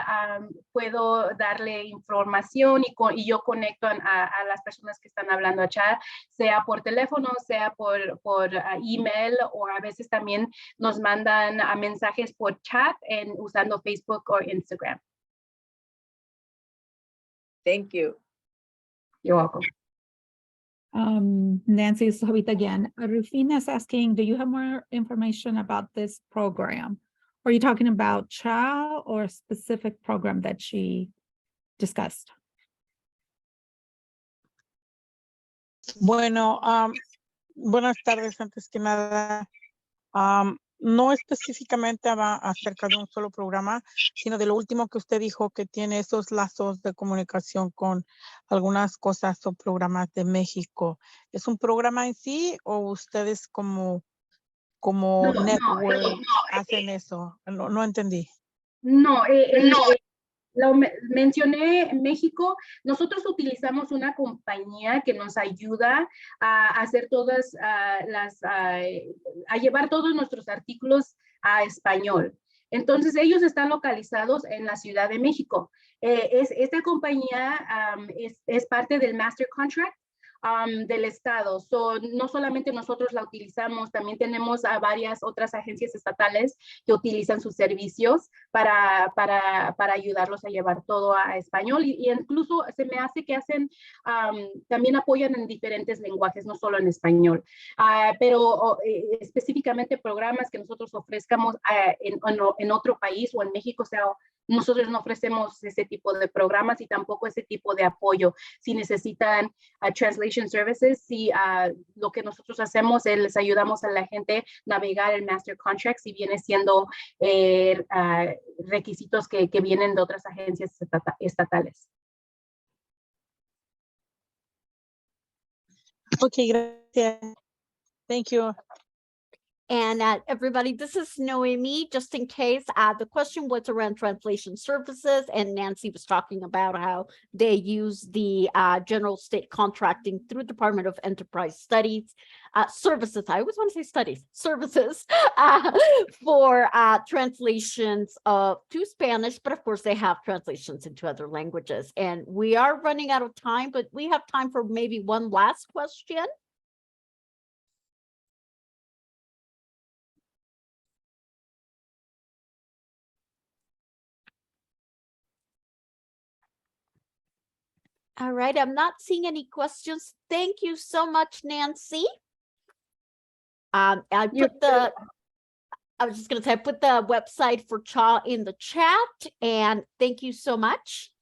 Speaker 5: puedo darle información y yo conecto a las personas que están hablando allá, sea por teléfono, sea por email, o a veces también nos mandan mensajes por chat usando Facebook o Instagram.
Speaker 7: Thank you.
Speaker 5: You're welcome.
Speaker 6: Nancy, it's Jovita again. Rufina is asking, do you have more information about this program? Are you talking about CHA or a specific program that she discussed?
Speaker 8: Bueno, buenas tardes, antes que nada. No específicamente acerca de un solo programa, sino de lo último que usted dijo, que tiene esos lazos de comunicación con algunas cosas o programas de México. ¿Es un programa en sí o ustedes como network hacen eso? No entendí.
Speaker 5: No, lo mencioné México. Nosotros utilizamos una compañía que nos ayuda a hacer todas a llevar todos nuestros artículos a español. Entonces ellos están localizados en la Ciudad de México. Esta compañía es parte del Master Contract del estado. No solamente nosotros la utilizamos, también tenemos a varias otras agencias estatales que utilizan sus servicios para ayudarlos a llevar todo a español, y incluso se me hace que también apoyan en diferentes lenguajes, no solo en español, pero específicamente programas que nosotros ofrezcamos en otro país o en México, o sea, nosotros no ofrecemos ese tipo de programas y tampoco ese tipo de apoyo. Si necesitan translation services, lo que nosotros hacemos es les ayudamos a la gente a navegar el Master Contract, si viene siendo requisitos que vienen de otras agencias estatales.
Speaker 8: Okay, gracias. Thank you.
Speaker 3: And everybody, this is Noemi, just in case the question was around translation services, and Nancy was talking about how they use the general state contracting through Department of Enterprise Studies services. I always want to say studies, services for translations to Spanish, but of course they have translations into other languages. And we are running out of time, but we have time for maybe one last question. All right, I'm not seeing any questions. Thank you so much, Nancy. I was just going to say, I put the website for CHA in the chat, and thank you so much.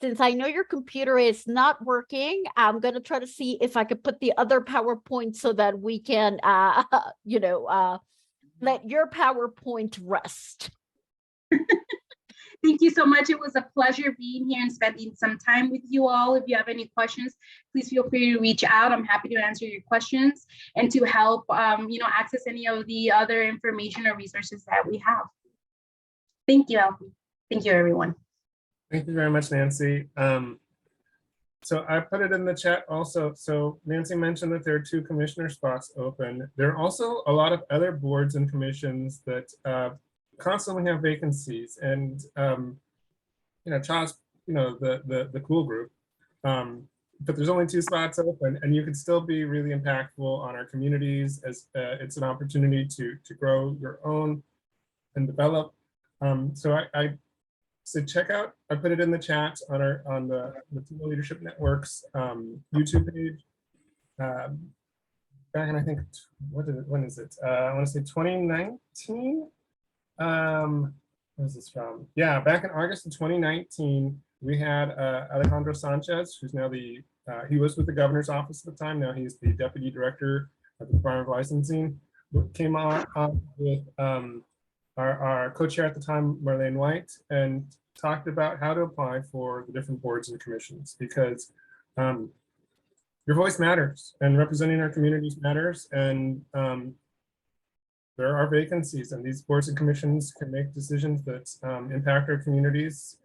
Speaker 3: Since I know your computer is not working, I'm going to try to see if I could put the other PowerPoint so that we can, let your PowerPoint rest.
Speaker 5: Thank you so much. It was a pleasure being here and spending some time with you all. If you have any questions, please feel free to reach out. I'm happy to answer your questions and to help, access any of the other information or resources that we have. Thank you, Alfie. Thank you, everyone.
Speaker 1: Thank you very much, Nancy. So I put it in the chat also. So Nancy mentioned that there are 2 commissioner spots open. There are also a lot of other boards and commissions that constantly have vacancies, and CHA's the cool group, but there's only 2 spots open, and you could still be really impactful on our communities, as it's an opportunity to grow your own and develop. So I said check out. I put it in the chat on the Latino Leadership Network's YouTube page. Back in, I think, when is it? I want to say 2019. Where's this from? Yeah, back in August of 2019, we had Alejandro Sanchez, who's now he was with the governor's office at the time. Now he's the deputy director of the Department of Licensing. Came on with our co-chair at the time, Marlene White, and talked about how to apply for the different boards and commissions, because your voice matters, and representing our communities matters, and there are vacancies, and these boards and commissions can make decisions that impact our communities,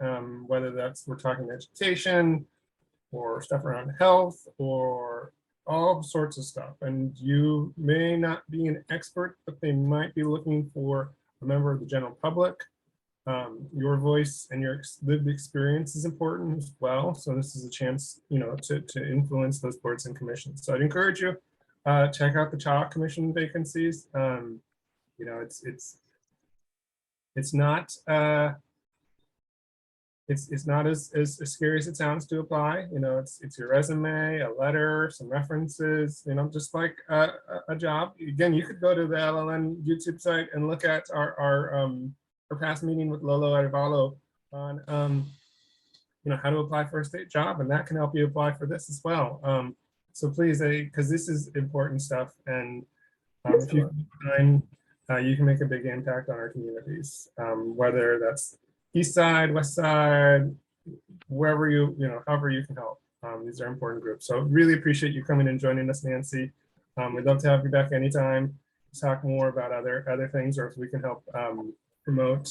Speaker 1: whether we're talking education or stuff around health or all sorts of stuff. And you may not be an expert, but they might be looking for a member of the general public. Your voice and your lived experience is important as well. So this is a chance, to influence those boards and commissions. So I'd encourage you, check out the CHA commission vacancies. It's not it's not as scary as it sounds to apply. It's your resume, a letter, some references, just like a job. Again, you could go to the LLN YouTube site and look at our past meeting with Lolo Arevalo on how to apply for a state job, and that can help you apply for this as well. So please, because this is important stuff, and if you can, you can make a big impact on our communities, whether that's East Side, West Side, wherever however you can help. These are important groups. So really appreciate you coming and joining us, Nancy. We'd love to have you back anytime to talk more about other things, or if we can help promote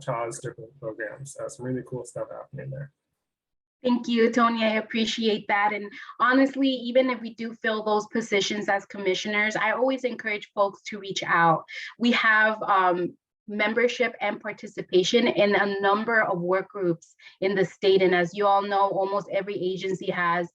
Speaker 1: CHA's different programs. Some really cool stuff happening there.
Speaker 5: Thank you, Tony. I appreciate that. And honestly, even if we do fill those positions as commissioners, I always encourage folks to reach out. We have membership and participation in a number of work groups in the state. And as you all know, almost every agency has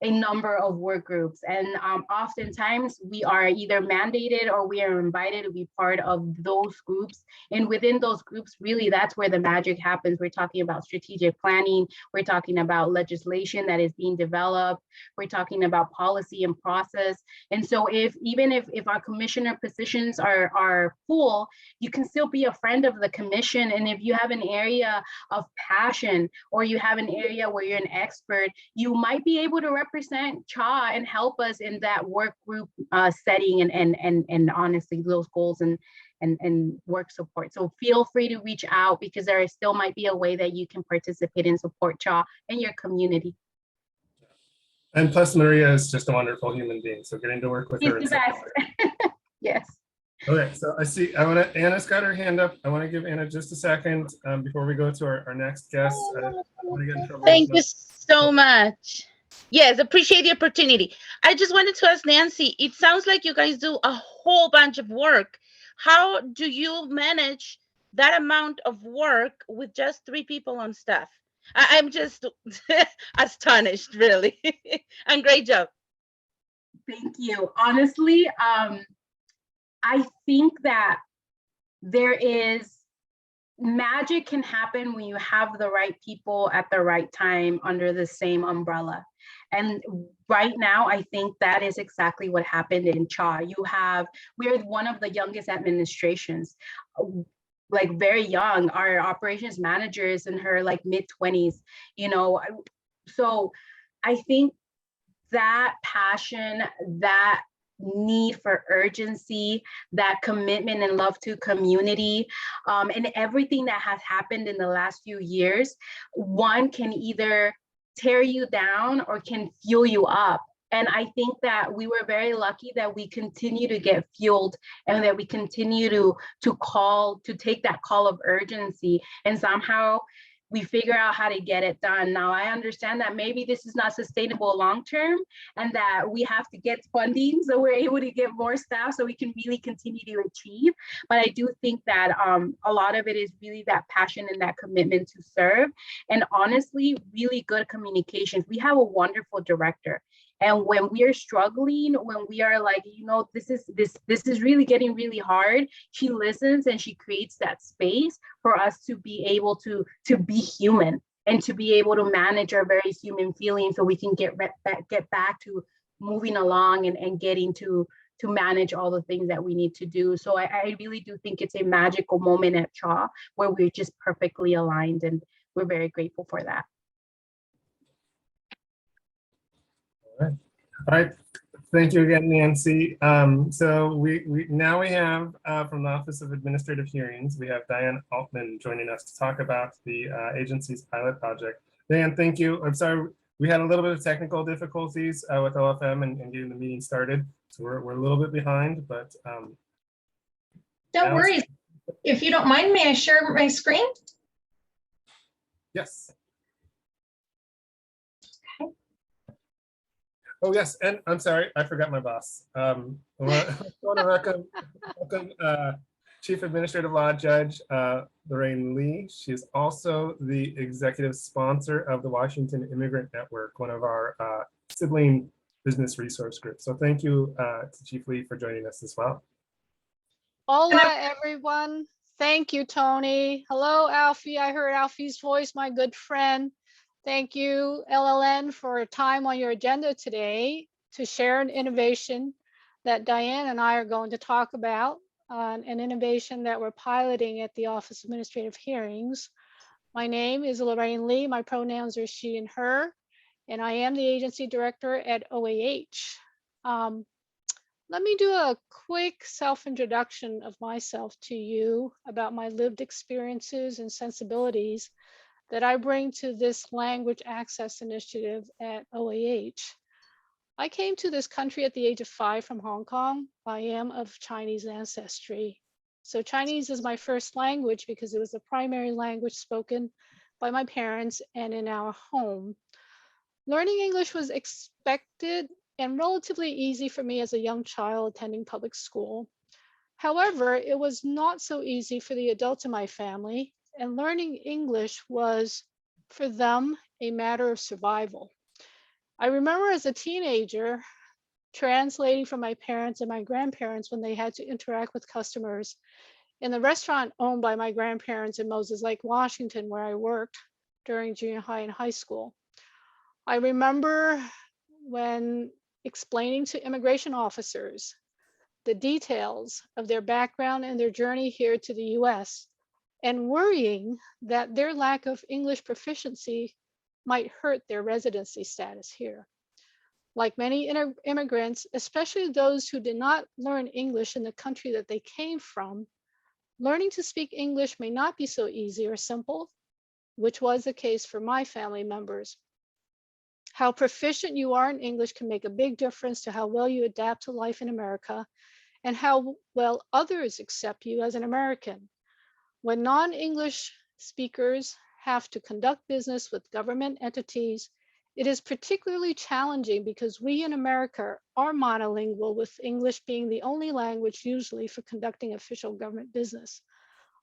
Speaker 5: a number of work groups. And oftentimes we are either mandated or we are invited to be part of those groups. And within those groups, really, that's where the magic happens. We're talking about strategic planning. We're talking about legislation that is being developed. We're talking about policy and process. And so even if our commissioner positions are full, you can still be a friend of the commission. And if you have an area of passion, or you have an area where you're an expert, you might be able to represent CHA and help us in that work group setting and honestly those goals and work support. So feel free to reach out, because there still might be a way that you can participate and support CHA in your community.
Speaker 1: And plus, Maria is just a wonderful human being. So getting to work with her.
Speaker 5: She's the best. Yes.
Speaker 1: Okay, so Anna's got her hand up. I want to give Anna just a second before we go to our next guest. I don't want to get in trouble.
Speaker 9: Thank you so much. Yes, appreciate the opportunity. I just wanted to ask Nancy, it sounds like you guys do a whole bunch of work. How do you manage that amount of work with just 3 people on staff? I'm just astonished, really. And great job.
Speaker 5: Thank you. Honestly, I think that magic can happen when you have the right people at the right time under the same umbrella. And right now, I think that is exactly what happened in CHA. We're one of the youngest administrations, like very young. Our operations manager is in her mid-20s, so I think that passion, that need for urgency, that commitment and love to community, and everything that has happened in the last few years, one can either tear you down or can fuel you up. And I think that we were very lucky that we continue to get fueled, and that we continue to take that call of urgency. And somehow we figure out how to get it done. Now, I understand that maybe this is not sustainable long-term and that we have to get funding so we're able to get more staff so we can really continue to achieve. But I do think that a lot of it is really that passion and that commitment to serve. And honestly, really good communications. We have a wonderful director. And when we are struggling, when we are like, you know, this is really getting really hard, she listens and she creates that space for us to be able to be human and to be able to manage our very human feelings so we can get back to moving along and getting to manage all the things that we need to do. So I really do think it's a magical moment at CHA where we're just perfectly aligned, and we're very grateful for that.
Speaker 1: All right. Thank you again, Nancy. So we now have from the Office of Administrative Hearings, we have Diane Altman joining us to talk about the agency's pilot project. Diane, thank you. I'm sorry, we had a little bit of technical difficulties with OFM and getting the meeting started. So we're a little bit behind, but
Speaker 10: don't worry. If you don't mind, may I share my screen?
Speaker 1: Yes. Oh, yes, and I'm sorry, I forgot my boss. I want to welcome Chief Administrative Law Judge Lorraine Lee. She is also the executive sponsor of the Washington Immigrant Network, one of our sibling business resource groups. So thank you to Chief Lee for joining us as well.
Speaker 11: Hola, everyone. Thank you, Tony. Hello, Alfie. I heard Alfie's voice, my good friend. Thank you, LLN, for time on your agenda today to share an innovation that Diane and I are going to talk about, an innovation that we're piloting at the Office of Administrative Hearings. My name is Lorraine Lee. My pronouns are she and her, and I am the agency director at OAH. Let me do a quick self-introduction of myself to you about my lived experiences and sensibilities that I bring to this language access initiative at OAH. I came to this country at the age of 5 from Hong Kong. I am of Chinese ancestry. So Chinese is my first language because it was the primary language spoken by my parents and in our home. Learning English was expected and relatively easy for me as a young child attending public school. However, it was not so easy for the adults in my family, and learning English was, for them, a matter of survival. I remember as a teenager translating for my parents and my grandparents when they had to interact with customers in the restaurant owned by my grandparents in Moses Lake, Washington, where I worked during junior high and high school. I remember when explaining to immigration officers the details of their background and their journey here to the US, and worrying that their lack of English proficiency might hurt their residency status here. Like many immigrants, especially those who did not learn English in the country that they came from, learning to speak English may not be so easy or simple, which was the case for my family members. How proficient you are in English can make a big difference to how well you adapt to life in America and how well others accept you as an American. When non-English speakers have to conduct business with government entities, it is particularly challenging because we in America are monolingual, with English being the only language usually for conducting official government business.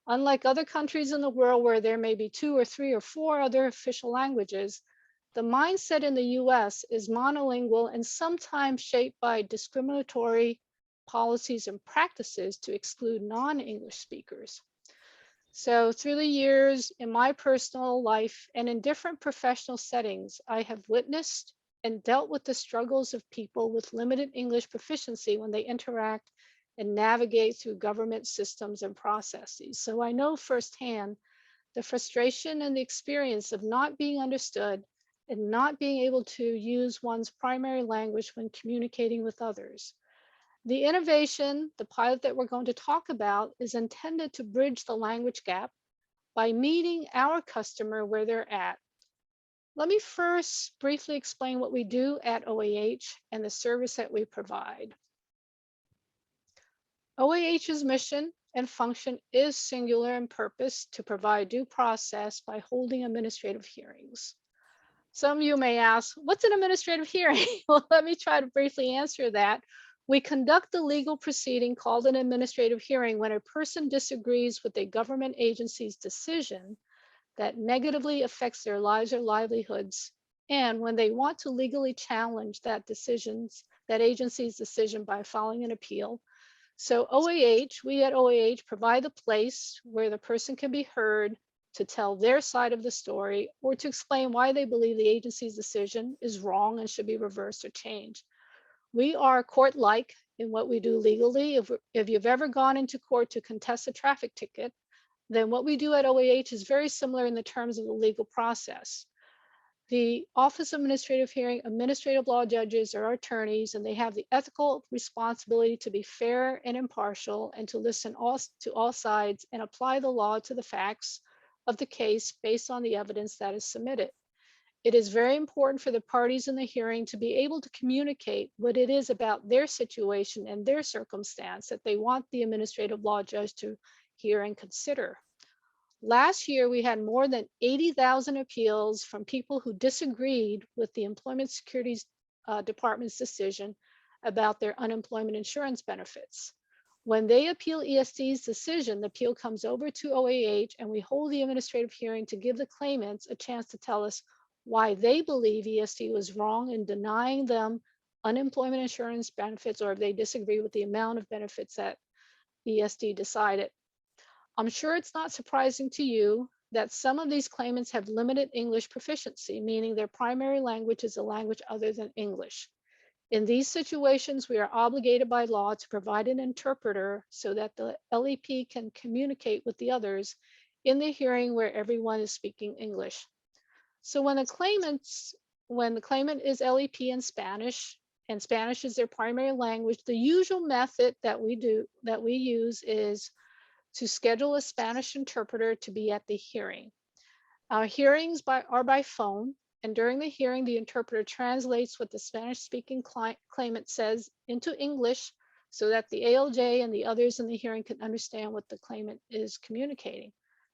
Speaker 11: Unlike other countries in the world where there may be 2 or 3 or 4 other official languages, the mindset in the US is monolingual and sometimes shaped by discriminatory policies and practices to exclude non-English speakers. So through the years in my personal life and in different professional settings, I have witnessed and dealt with the struggles of people with limited English proficiency when they interact and navigate through government systems and processes. So I know firsthand the frustration and the experience of not being understood and not being able to use one's primary language when communicating with others. The innovation, the pilot that we're going to talk about, is intended to bridge the language gap by meeting our customer where they're at. Let me first briefly explain what we do at OAH and the service that we provide. OAH's mission and function is singular in purpose to provide due process by holding administrative hearings. Some of you may ask, what's an administrative hearing? Well, let me try to briefly answer that. We conduct the legal proceeding called an administrative hearing when a person disagrees with a government agency's decision that negatively affects their lives or livelihoods, and when they want to legally challenge that agency's decision by filing an appeal. So we at OAH provide the place where the person can be heard to tell their side of the story or to explain why they believe the agency's decision is wrong and should be reversed or changed. We are court-like in what we do legally. If you've ever gone into court to contest a traffic ticket, then what we do at OAH is very similar in the terms of the legal process. The Office of Administrative Hearing, administrative law judges are our attorneys, and they have the ethical responsibility to be fair and impartial and to listen to all sides and apply the law to the facts of the case based on the evidence that is submitted. It is very important for the parties in the hearing to be able to communicate what it is about their situation and their circumstance that they want the administrative law judge to hear and consider. Last year, we had more than 80,000 appeals from people who disagreed with the Employment Security Department's decision about their unemployment insurance benefits. When they appeal ESD's decision, the appeal comes over to OAH and we hold the administrative hearing to give the claimants a chance to tell us why they believe ESD was wrong in denying them unemployment insurance benefits, or if they disagree with the amount of benefits that ESD decided. I'm sure it's not surprising to you that some of these claimants have limited English proficiency, meaning their primary language is a language other than English. In these situations, we are obligated by law to provide an interpreter so that the LEP can communicate with the others in the hearing where everyone is speaking English. So when the claimant is LEP in Spanish, and Spanish is their primary language, the usual method that we use is to schedule a Spanish interpreter to be at the hearing. Our hearings are by phone, and during the hearing, the interpreter translates what the Spanish-speaking claimant says into English so that the ALJ and the others in the hearing can understand what the claimant is communicating.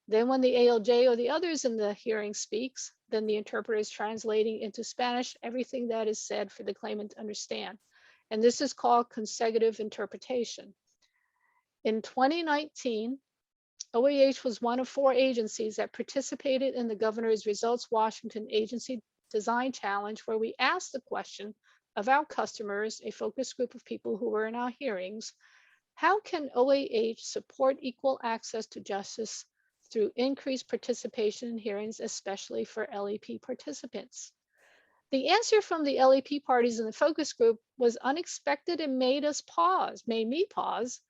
Speaker 11: Then when the ALJ or the others in the hearing speaks, then the interpreter is translating into Spanish everything that is said for the claimant to understand. And this is called consecutive interpretation. In 2019, OAH was one of 4 agencies that participated in the Governor's Results Washington Agency Design Challenge, where we asked the question of our customers, a focus group of people who were in our hearings, how can OAH support equal access to justice through increased participation in hearings, especially for LEP participants? The answer from the LEP parties in the focus group was unexpected and made me pause.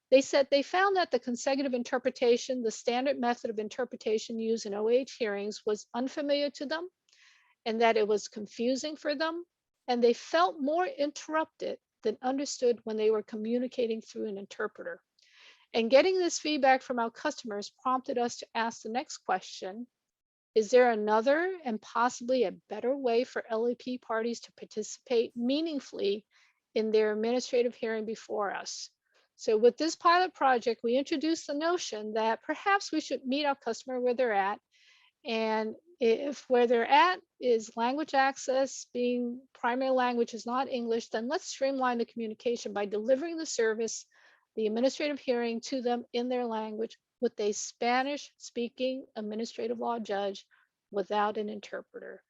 Speaker 11: They said they found that the consecutive interpretation, the standard method of interpretation used in OAH hearings, was unfamiliar to them and that it was confusing for them, and they felt more interrupted than understood when they were communicating through an interpreter. And getting this feedback from our customers prompted us to ask the next question: is there another and possibly a better way for LEP parties to participate meaningfully in their administrative hearing before us? So with this pilot project, we introduced the notion that perhaps we should meet our customer where they're at. And if where they're at is language access, being primary language is not English, then let's streamline the communication by delivering the service, the administrative hearing, to them in their language with a Spanish-speaking administrative law judge without an interpreter.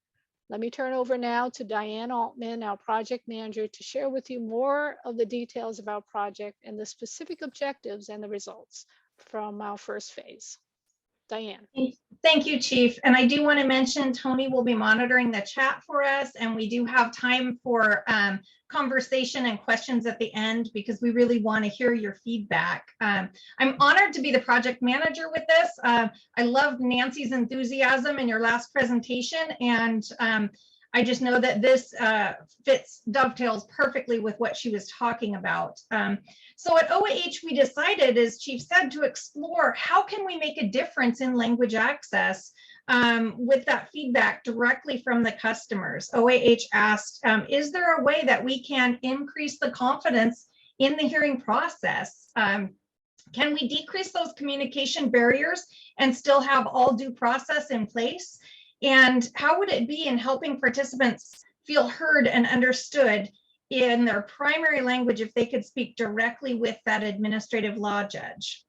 Speaker 11: Let me turn over now to Diane Altman, our project manager, to share with you more of the details of our project and the specific objectives and the results from our first phase. Diane.
Speaker 10: Thank you, Chief. And I do want to mention Tony will be monitoring the chat for us, and we do have time for conversation and questions at the end because we really want to hear your feedback. I'm honored to be the project manager with this. I loved Nancy's enthusiasm in your last presentation, and I just know that this dovetails perfectly with what she was talking about. So at OAH, we decided, as Chief said, to explore how can we make a difference in language access with that feedback directly from the customers. OAH asked, is there a way that we can increase the confidence in the hearing process? Can we decrease those communication barriers and still have all due process in place? And how would it be in helping participants feel heard and understood in their primary language if they could speak directly with that administrative law judge?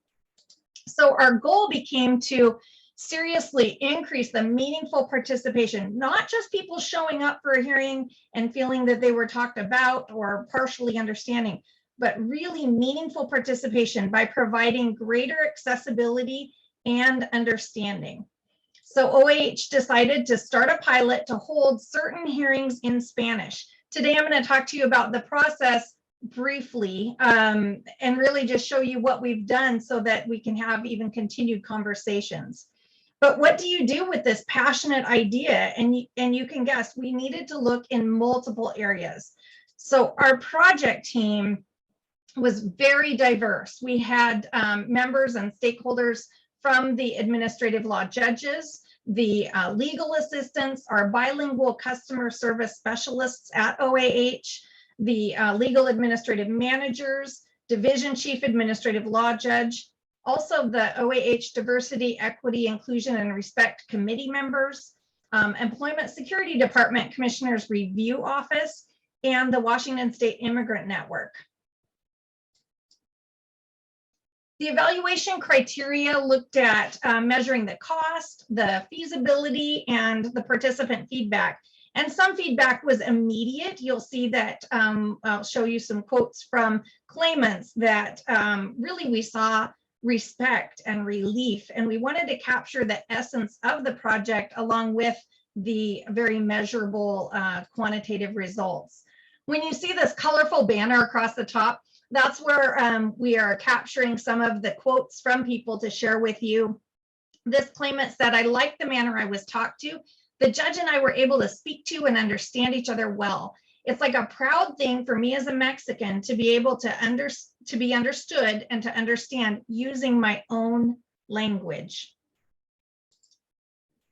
Speaker 10: So our goal became to seriously increase the meaningful participation, not just people showing up for a hearing and feeling that they were talked about or partially understanding, but really meaningful participation by providing greater accessibility and understanding. So OAH decided to start a pilot to hold certain hearings in Spanish. Today, I'm going to talk to you about the process briefly and really just show you what we've done so that we can have even continued conversations. But what do you do with this passionate idea? And you can guess, we needed to look in multiple areas. So our project team was very diverse. We had members and stakeholders from the administrative law judges, the legal assistants, our bilingual customer service specialists at OAH, the legal administrative managers, division chief administrative law judge, also the OAH Diversity, Equity, Inclusion, and Respect Committee members, Employment Security Department Commissioner's Review Office, and the Washington State Immigrant Network. The evaluation criteria looked at measuring the cost, the feasibility, and the participant feedback. And some feedback was immediate. You'll see that I'll show you some quotes from claimants that really we saw respect and relief, and we wanted to capture the essence of the project along with the very measurable quantitative results. When you see this colorful banner across the top, that's where we are capturing some of the quotes from people to share with you. This claimant said, "I like the manner I was talked to. The judge and I were able to speak to and understand each other well. It's like a proud thing for me as a Mexican to be able to be understood and to understand using my own language."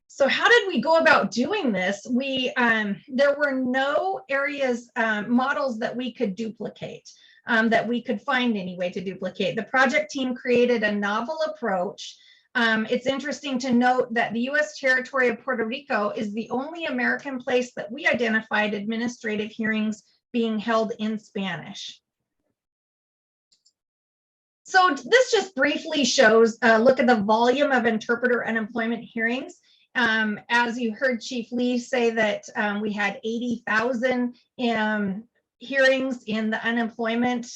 Speaker 10: So how did we go about doing this? There were no areas, models that we could duplicate, that we could find any way to duplicate. The project team created a novel approach. It's interesting to note that the U.S. territory of Puerto Rico is the only American place that we identified administrative hearings being held in Spanish. So this just briefly shows a look at the volume of interpreter unemployment hearings. As you heard Chief Lee say that we had 80,000 hearings in the unemployment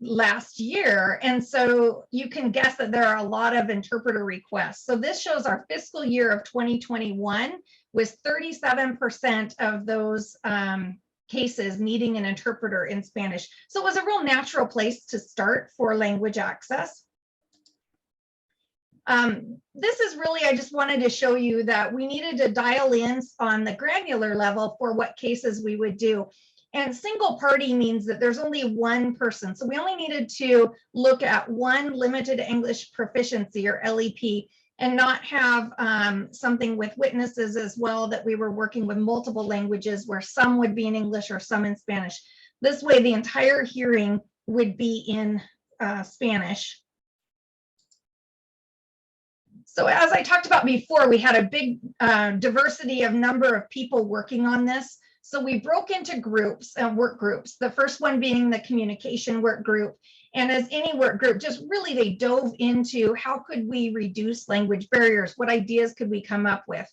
Speaker 10: last year. And so you can guess that there are a lot of interpreter requests. So this shows our fiscal year of 2021 was 37% of those cases needing an interpreter in Spanish. So it was a real natural place to start for language access. This is really, I just wanted to show you that we needed to dial in on the granular level for what cases we would do. And single party means that there's only one person. So we only needed to look at one limited English proficiency or LEP and not have something with witnesses as well, that we were working with multiple languages where some would be in English or some in Spanish. This way, the entire hearing would be in Spanish. So as I talked about before, we had a big diversity of number of people working on this. So we broke into groups and work groups, the first one being the communication work group. And as any work group, just really they dove into how could we reduce language barriers? What ideas could we come up with?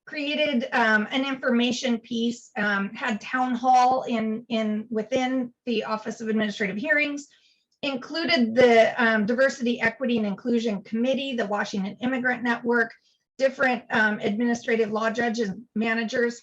Speaker 10: Created an information piece, had town hall within the Office of Administrative Hearings, included the Diversity, Equity, and Inclusion Committee, the Washington Immigrant Network, different administrative law judges and managers.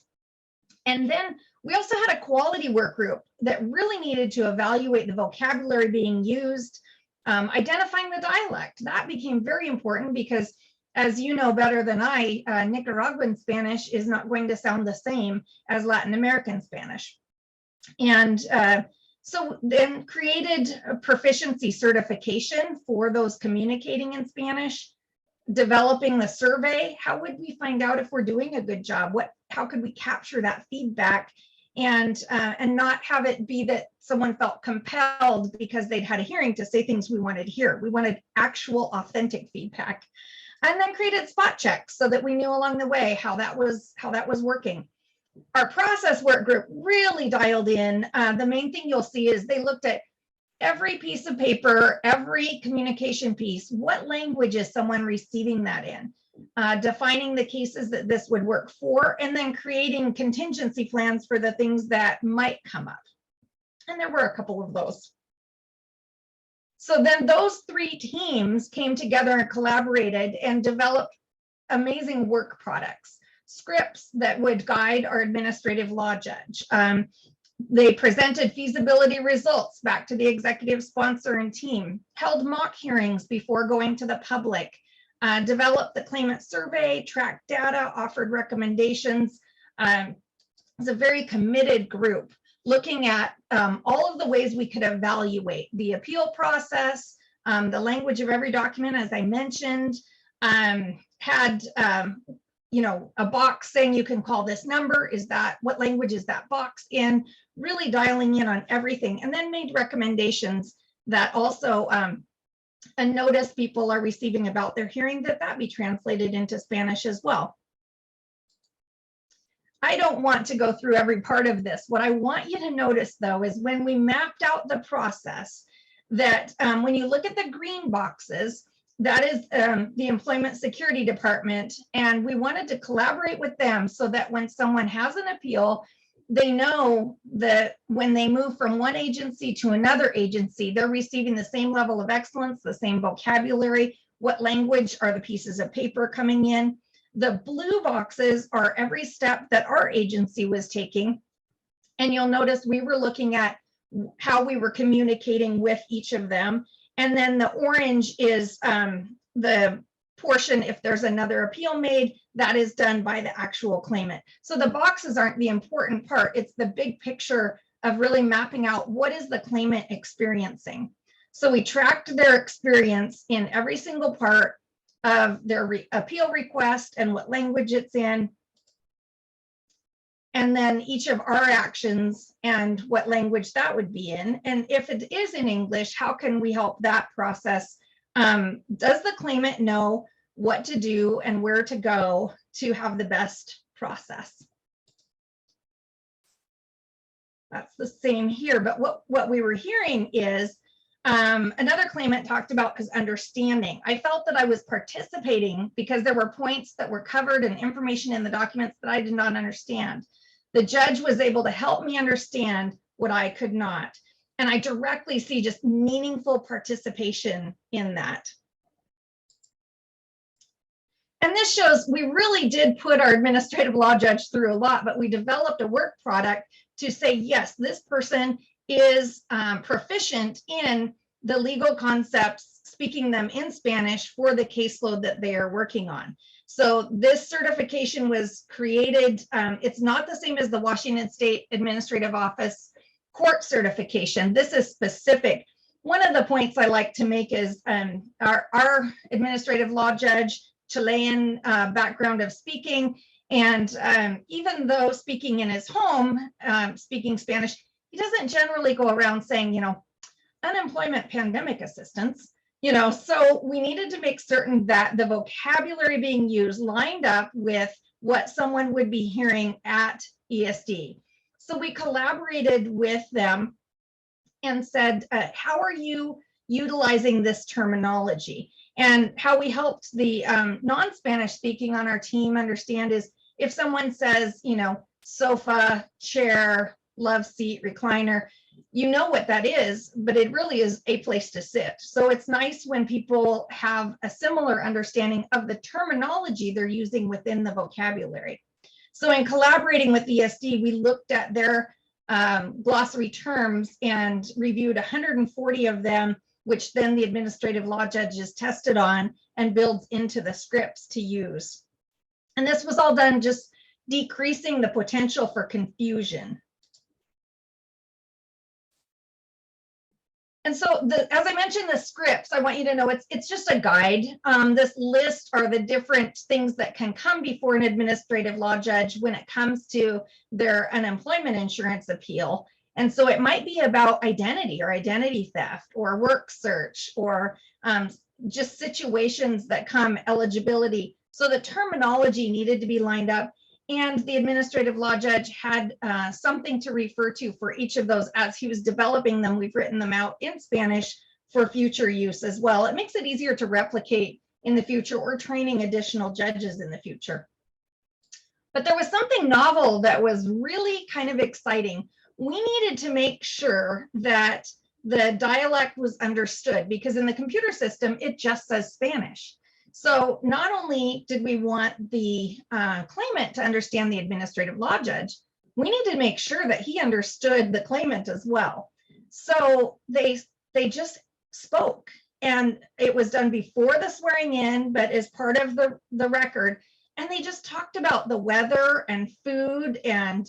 Speaker 10: And then we also had a quality work group that really needed to evaluate the vocabulary being used, identifying the dialect. That became very important because, as you know better than I, Nicaraguan Spanish is not going to sound the same as Latin American Spanish. And so then created a proficiency certification for those communicating in Spanish, developing the survey. How would we find out if we're doing a good job? How could we capture that feedback and not have it be that someone felt compelled because they'd had a hearing to say things we wanted to hear. We wanted actual authentic feedback, and then created spot checks so that we knew along the way how that was working. Our process work group really dialed in. The main thing you'll see is they looked at every piece of paper, every communication piece. What language is someone receiving that in? Defining the cases that this would work for, and then creating contingency plans for the things that might come up. And there were a couple of those. So then those three teams came together and collaborated and developed amazing work products, scripts that would guide our administrative law judge. They presented feasibility results back to the executive sponsor and team, held mock hearings before going to the public, developed the claimant survey, tracked data, offered recommendations. It's a very committed group looking at all of the ways we could evaluate the appeal process, the language of every document, as I mentioned, had a box saying you can call this number. What language is that box in? Really dialing in on everything, and then made recommendations that also a notice people are receiving about their hearing, that be translated into Spanish as well. I don't want to go through every part of this. What I want you to notice, though, is when we mapped out the process, that when you look at the green boxes, that is the Employment Security Department, and we wanted to collaborate with them so that when someone has an appeal, they know that when they move from one agency to another agency, they're receiving the same level of excellence, the same vocabulary. What language are the pieces of paper coming in? The blue boxes are every step that our agency was taking. And you'll notice we were looking at how we were communicating with each of them. And then the orange is the portion, if there's another appeal made, that is done by the actual claimant. So the boxes aren't the important part. It's the big picture of really mapping out what is the claimant experiencing. So we tracked their experience in every single part of their appeal request and what language it's in. And then each of our actions and what language that would be in. And if it is in English, how can we help that process? Does the claimant know what to do and where to go to have the best process? That's the same here, but what we were hearing is another claimant talked about his understanding. I felt that I was participating because there were points that were covered and information in the documents that I did not understand. The judge was able to help me understand what I could not. And I directly see just meaningful participation in that. And this shows we really did put our administrative law judge through a lot, but we developed a work product to say, yes, this person is proficient in the legal concepts, speaking them in Spanish for the caseload that they are working on. So this certification was created. It's not the same as the Washington State Administrative Office court certification. This is specific. One of the points I like to make is our administrative law judge, Chilean background of speaking, and even though speaking in his home, speaking Spanish, he doesn't generally go around saying, unemployment pandemic assistance. So we needed to make certain that the vocabulary being used lined up with what someone would be hearing at ESD. So we collaborated with them and said, how are you utilizing this terminology? And how we helped the non-Spanish speaking on our team understand is if someone says, sofa, chair, love seat, recliner, you know what that is, but it really is a place to sit. So it's nice when people have a similar understanding of the terminology they're using within the vocabulary. So in collaborating with ESD, we looked at their glossary terms and reviewed 140 of them, which then the administrative law judges tested on and builds into the scripts to use. And this was all done just decreasing the potential for confusion. And so as I mentioned, the scripts, I want you to know it's just a guide. This list are the different things that can come before an administrative law judge when it comes to their unemployment insurance appeal. And so it might be about identity or identity theft or work search or just situations that come eligibility. So the terminology needed to be lined up, and the administrative law judge had something to refer to for each of those as he was developing them. We've written them out in Spanish for future use as well. It makes it easier to replicate in the future or training additional judges in the future. But there was something novel that was really kind of exciting. We needed to make sure that the dialect was understood, because in the computer system, it just says Spanish. So not only did we want the claimant to understand the administrative law judge, we needed to make sure that he understood the claimant as well. So they just spoke, and it was done before the swearing in, but as part of the record. And they just talked about the weather and food and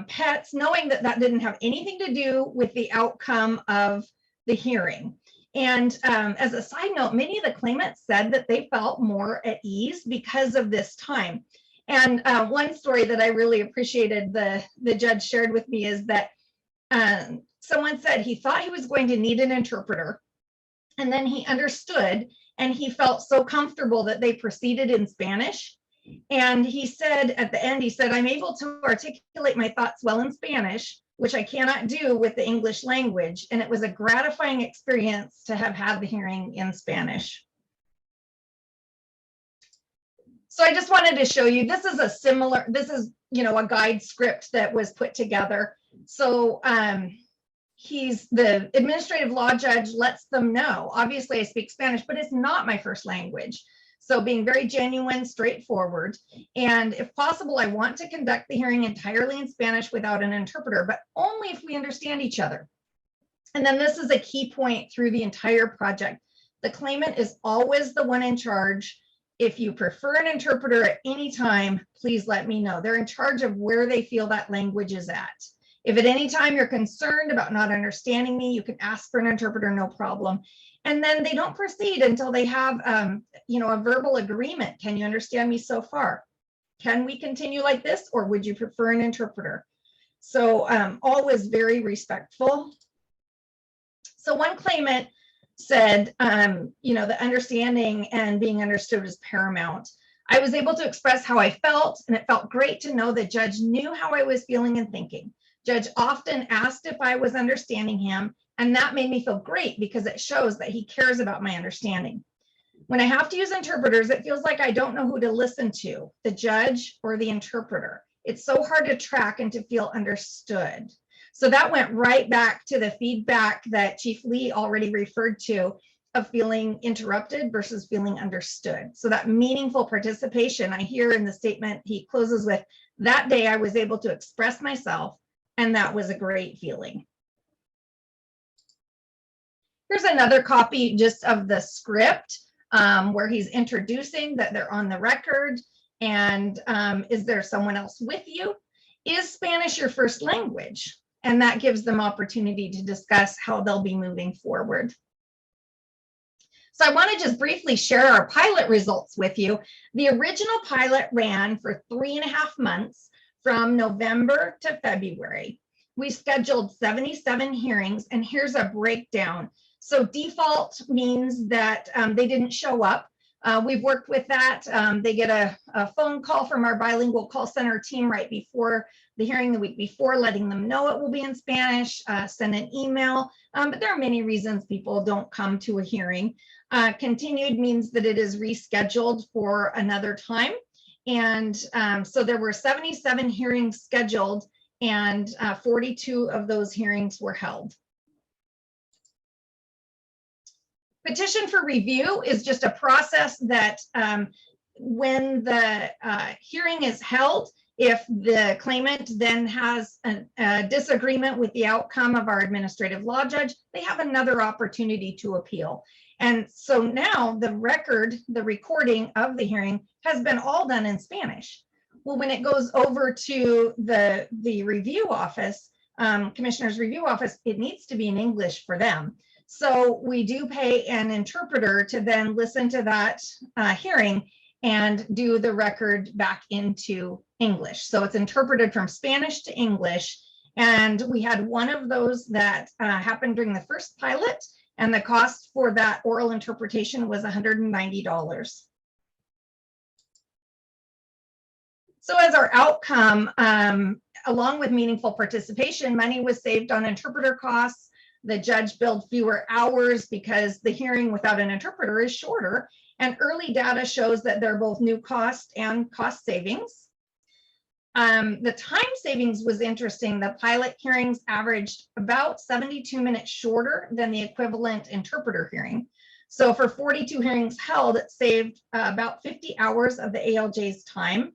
Speaker 10: pets, knowing that that didn't have anything to do with the outcome of the hearing. And as a side note, many of the claimants said that they felt more at ease because of this time. And one story that I really appreciated the judge shared with me is that someone said he thought he was going to need an interpreter, and then he understood, and he felt so comfortable that they proceeded in Spanish. And he said at the end, he said, "I'm able to articulate my thoughts well in Spanish, which I cannot do with the English language. And it was a gratifying experience to have had the hearing in Spanish." So I just wanted to show you, this is a similar, this is, a guide script that was put together. So the administrative law judge lets them know, obviously I speak Spanish, but it's not my first language. So being very genuine, straightforward, and if possible, I want to conduct the hearing entirely in Spanish without an interpreter, but only if we understand each other. And then this is a key point through the entire project. The claimant is always the one in charge. If you prefer an interpreter at any time, please let me know. They're in charge of where they feel that language is at. If at any time you're concerned about not understanding me, you can ask for an interpreter, no problem. And then they don't proceed until they have, a verbal agreement. Can you understand me so far? Can we continue like this, or would you prefer an interpreter? So always very respectful. So one claimant said, the understanding and being understood is paramount. I was able to express how I felt, and it felt great to know the judge knew how I was feeling and thinking. Judge often asked if I was understanding him, and that made me feel great because it shows that he cares about my understanding. When I have to use interpreters, it feels like I don't know who to listen to, the judge or the interpreter. It's so hard to track and to feel understood. So that went right back to the feedback that Chief Lee already referred to of feeling interrupted versus feeling understood. So that meaningful participation, I hear in the statement he closes with, that day I was able to express myself, and that was a great feeling. Here's another copy just of the script where he's introducing that they're on the record, and is there someone else with you? Is Spanish your first language? And that gives them opportunity to discuss how they'll be moving forward. So I want to just briefly share our pilot results with you. The original pilot ran for 3.5 months from November to February. We scheduled 77 hearings, and here's a breakdown. So default means that they didn't show up. We've worked with that. They get a phone call from our bilingual call center team right before the hearing the week before, letting them know it will be in Spanish, send an email. But there are many reasons people don't come to a hearing. Continued means that it is rescheduled for another time. And so there were 77 hearings scheduled, and 42 of those hearings were held. Petition for review is just a process that when the hearing is held, if the claimant then has a disagreement with the outcome of our administrative law judge, they have another opportunity to appeal. And so now the recording of the hearing has been all done in Spanish. Well, when it goes over to the review office, commissioner's review office, it needs to be in English for them. So we do pay an interpreter to then listen to that hearing and do the record back into English. So it's interpreted from Spanish to English. And we had one of those that happened during the first pilot, and the cost for that oral interpretation was $190. So as our outcome, along with meaningful participation, money was saved on interpreter costs. The judge billed fewer hours because the hearing without an interpreter is shorter. And early data shows that there are both new cost and cost savings. The time savings was interesting. The pilot hearings averaged about 72 minutes shorter than the equivalent interpreter hearing. So for 42 hearings held, it saved about 50 hours of the ALJ's time.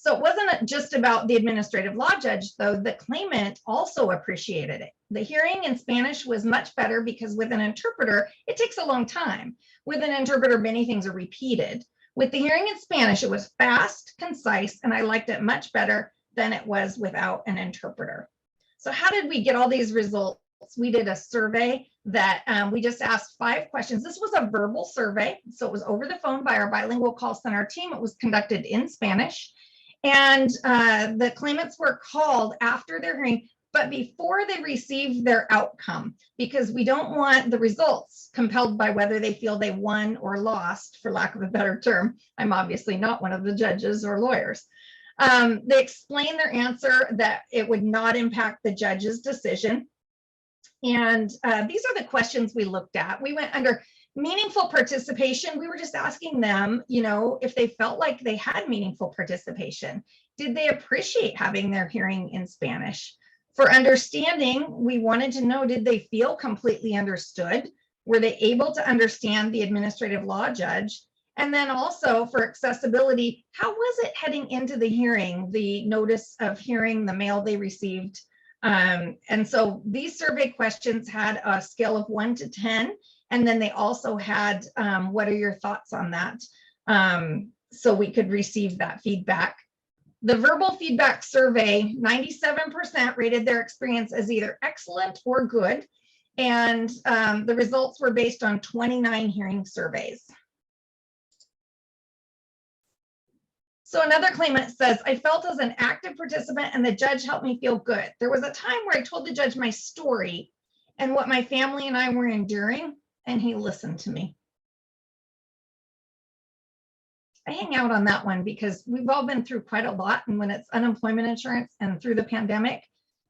Speaker 10: So it wasn't just about the administrative law judge, though. The claimant also appreciated it. The hearing in Spanish was much better because with an interpreter, it takes a long time. With an interpreter, many things are repeated. With the hearing in Spanish, it was fast, concise, and I liked it much better than it was without an interpreter. So how did we get all these results? We did a survey that we just asked 5 questions. This was a verbal survey, so it was over the phone by our bilingual call center team. It was conducted in Spanish. And the claimants were called after their hearing, but before they received their outcome, because we don't want the results compelled by whether they feel they won or lost, for lack of a better term. I'm obviously not one of the judges or lawyers. They explained their answer that it would not impact the judge's decision. And these are the questions we looked at. We went under meaningful participation. We were just asking them, you know, if they felt like they had meaningful participation. Did they appreciate having their hearing in Spanish? For understanding, we wanted to know, did they feel completely understood? Were they able to understand the administrative law judge? And then also for accessibility, how was it heading into the hearing, the notice of hearing, the mail they received? And so these survey questions had a scale of 1 to 10. And then they also had, what are your thoughts on that? So we could receive that feedback. The verbal feedback survey, 97% rated their experience as either excellent or good. And the results were based on 29 hearing surveys. So another claimant says, I felt as an active participant and the judge helped me feel good. There was a time where I told the judge my story and what my family and I were enduring, and he listened to me. I hang out on that one because we've all been through quite a lot. And when it's unemployment insurance and through the pandemic,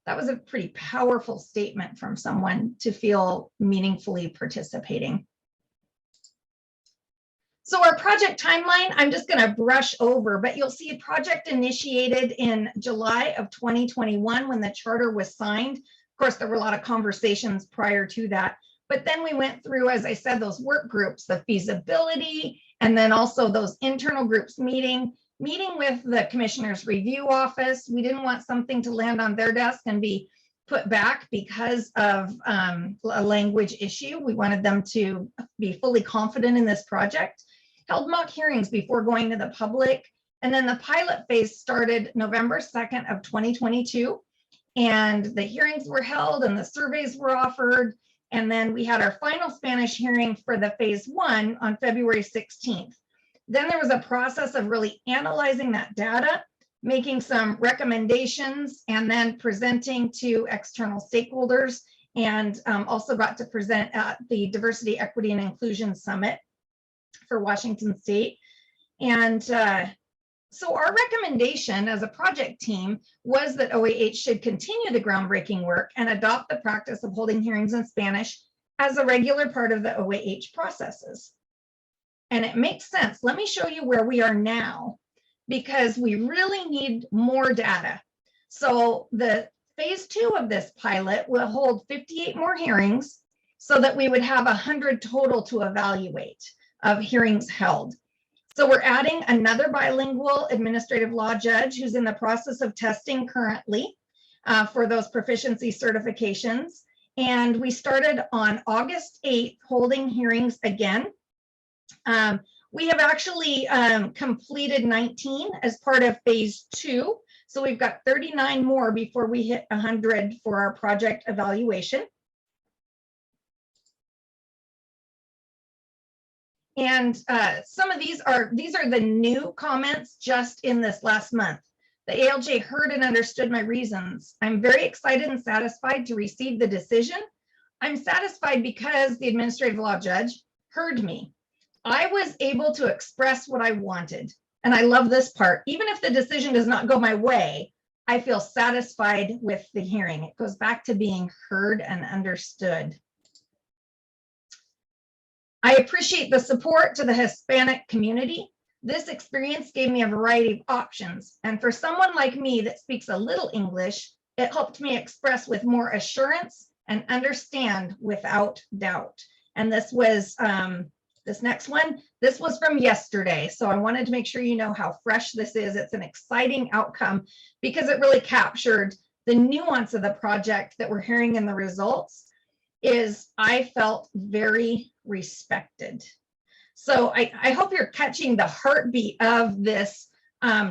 Speaker 10: that was a pretty powerful statement from someone to feel meaningfully participating. So our project timeline, I'm just going to brush over, but you'll see a project initiated in July of 2021 when the charter was signed. Of course, there were a lot of conversations prior to that. But then we went through, as I said, those work groups, the feasibility, and then also those internal groups meeting with the commissioner's review office. We didn't want something to land on their desk and be put back because of a language issue. We wanted them to be fully confident in this project. Held mock hearings before going to the public. And then the pilot phase started November 2nd of 2022. And the hearings were held and the surveys were offered. And then we had our final Spanish hearing for the phase 1 on February 16th. Then there was a process of really analyzing that data, making some recommendations, and then presenting to external stakeholders, and also got to present at the Diversity, Equity, and Inclusion Summit for Washington State. And so our recommendation as a project team was that OAH should continue the groundbreaking work and adopt the practice of holding hearings in Spanish as a regular part of the OAH processes. And it makes sense. Let me show you where we are now, because we really need more data. So the phase 2 of this pilot will hold 58 more hearings so that we would have 100 total to evaluate of hearings held. So we're adding another bilingual administrative law judge who's in the process of testing currently for those proficiency certifications. And we started on August 8th holding hearings again. We have actually completed 19 as part of phase 2. So we've got 39 more before we hit 100 for our project evaluation. And some of these are the new comments just in this last month. The ALJ heard and understood my reasons. I'm very excited and satisfied to receive the decision. I'm satisfied because the administrative law judge heard me. I was able to express what I wanted. And I love this part. Even if the decision does not go my way, I feel satisfied with the hearing. It goes back to being heard and understood. I appreciate the support to the Hispanic community. This experience gave me a variety of options. And for someone like me that speaks a little English, it helped me express with more assurance and understand without doubt. And this was this next one. This was from yesterday. So I wanted to make sure you know how fresh this is. It's an exciting outcome because it really captured the nuance of the project that we're hearing in the results. Is I felt very respected. So I hope you're catching the heartbeat of this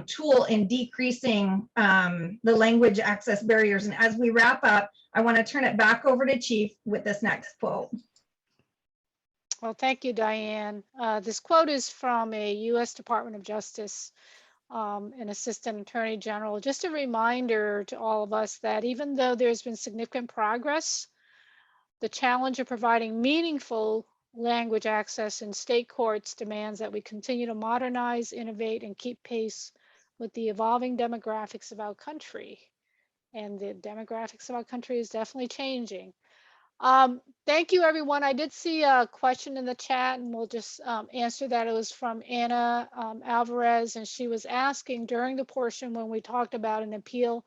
Speaker 10: tool in decreasing the language access barriers. And as we wrap up, I want to turn it back over to Chief with this next quote.
Speaker 11: Well, thank you, Diane. This quote is from a U.S. Department of Justice, an Assistant Attorney General. Just a reminder to all of us that even though there's been significant progress, the challenge of providing meaningful language access in state courts demands that we continue to modernize, innovate, and keep pace with the evolving demographics of our country. And the demographics of our country is definitely changing. Thank you, everyone. I did see a question in the chat, and we'll just answer that. It was from Anna Alvarez, and she was asking during the portion when we talked about an appeal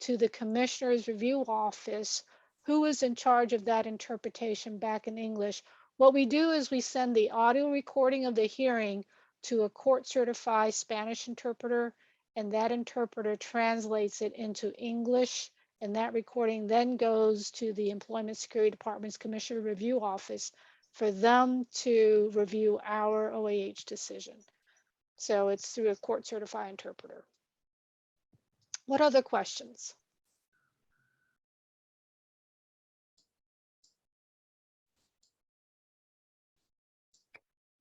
Speaker 11: to the Commissioner's Review Office, who is in charge of that interpretation back in English. What we do is we send the audio recording of the hearing to a court-certified Spanish interpreter, and that interpreter translates it into English, and that recording then goes to the Employment Security Department's Commissioner Review Office for them to review our OAH decision. So it's through a court-certified interpreter. What other questions?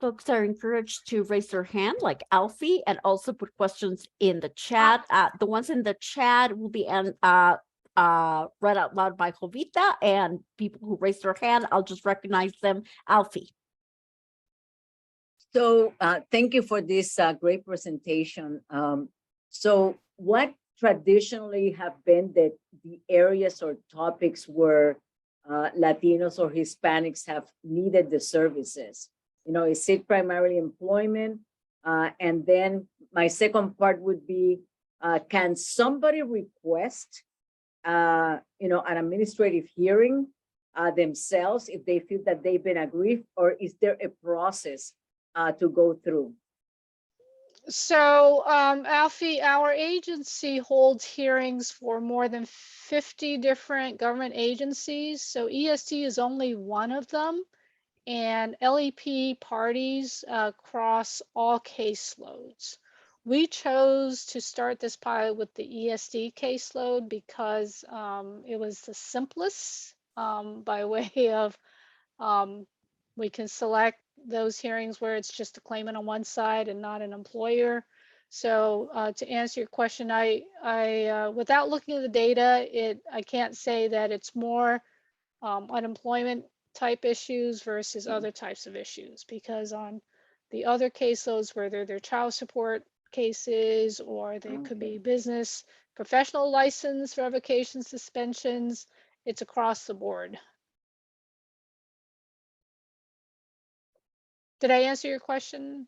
Speaker 3: Folks are encouraged to raise their hand like Alfie and also put questions in the chat. The ones in the chat will be read out loud by Jovita, and people who raise their hand, I'll just recognize them. Alfie.
Speaker 7: So thank you for this great presentation. So what traditionally have been the areas or topics where Latinos or Hispanics have needed the services? You know, is it primarily employment? And then my second part would be, can somebody request, you know, an administrative hearing themselves if they feel that they've been aggrieved, or is there a process to go through?
Speaker 11: So, Alfie, our agency holds hearings for more than 50 different government agencies. So ESD is only one of them. And LEP parties across all caseloads. We chose to start this pilot with the ESD caseload because it was the simplest by way of we can select those hearings where it's just a claimant on one side and not an employer. So to answer your question, I without looking at the data, I can't say that it's more unemployment type issues versus other types of issues, because on the other caseloads, whether they're child support cases or they could be business, professional license revocations, suspensions, it's across the board. Did I answer your question?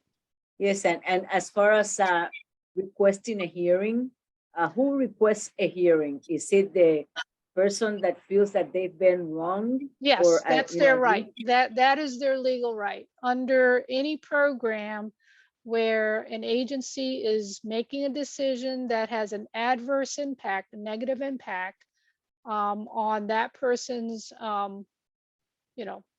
Speaker 7: Yes, and as far as requesting a hearing, who requests a hearing? Is it the person that feels that they've been wronged?
Speaker 11: Yes,
Speaker 7: or,
Speaker 11: that's their right. That is their legal right. Under any program where an agency is making a decision that has an adverse impact, a negative impact on that person's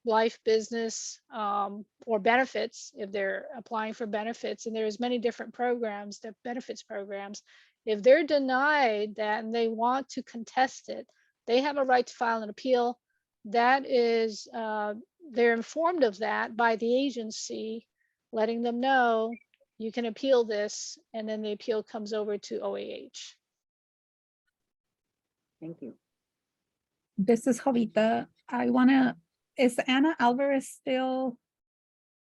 Speaker 11: life, business, or benefits, if they're applying for benefits, and there's many different programs, the benefits programs, if they're denied that and they want to contest it, they have a right to file an appeal. That is, they're informed of that by the agency letting them know you can appeal this, and then the appeal comes over to OAH.
Speaker 7: Thank you.
Speaker 6: This is Jovita. Is Anna Alvarez still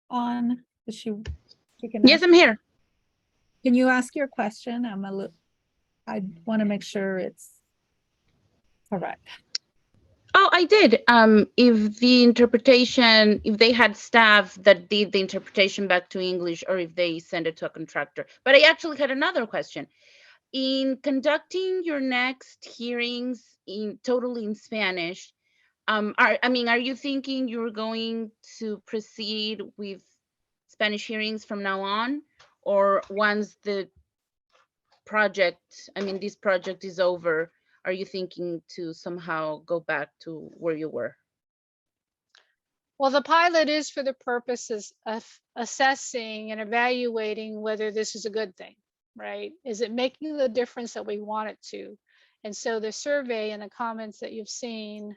Speaker 6: on? Is she can
Speaker 9: Yes,
Speaker 6: ask-
Speaker 9: I'm here.
Speaker 6: Can you ask your question? I want to make sure it's correct.
Speaker 9: Oh, I did. If they had staff that did the interpretation back to English, or if they send it to a contractor. But I actually had another question. In conducting your next hearings totally in Spanish, are you thinking you're going to proceed with Spanish hearings from now on, or once this project is over, are you thinking to somehow go back to where you were?
Speaker 11: Well, the pilot is for the purposes of assessing and evaluating whether this is a good thing, right? Is it making the difference that we want it to? And so the survey and the comments that you've seen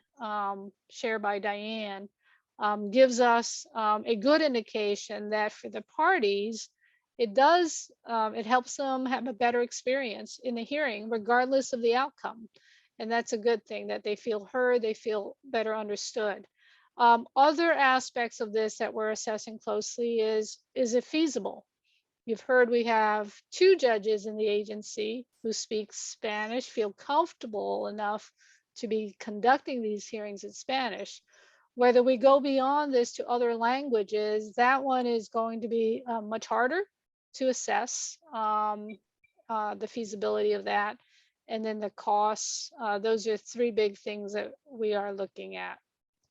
Speaker 11: shared by Diane gives us a good indication that for the parties, it helps them have a better experience in the hearing, regardless of the outcome. And that's a good thing, that they feel heard, they feel better understood. Other aspects of this that we're assessing closely is it feasible? You've heard we have 2 judges in the agency who speak Spanish, feel comfortable enough to be conducting these hearings in Spanish. Whether we go beyond this to other languages, that one is going to be much harder to assess the feasibility of that. And then the costs, those are 3 big things that we are looking at.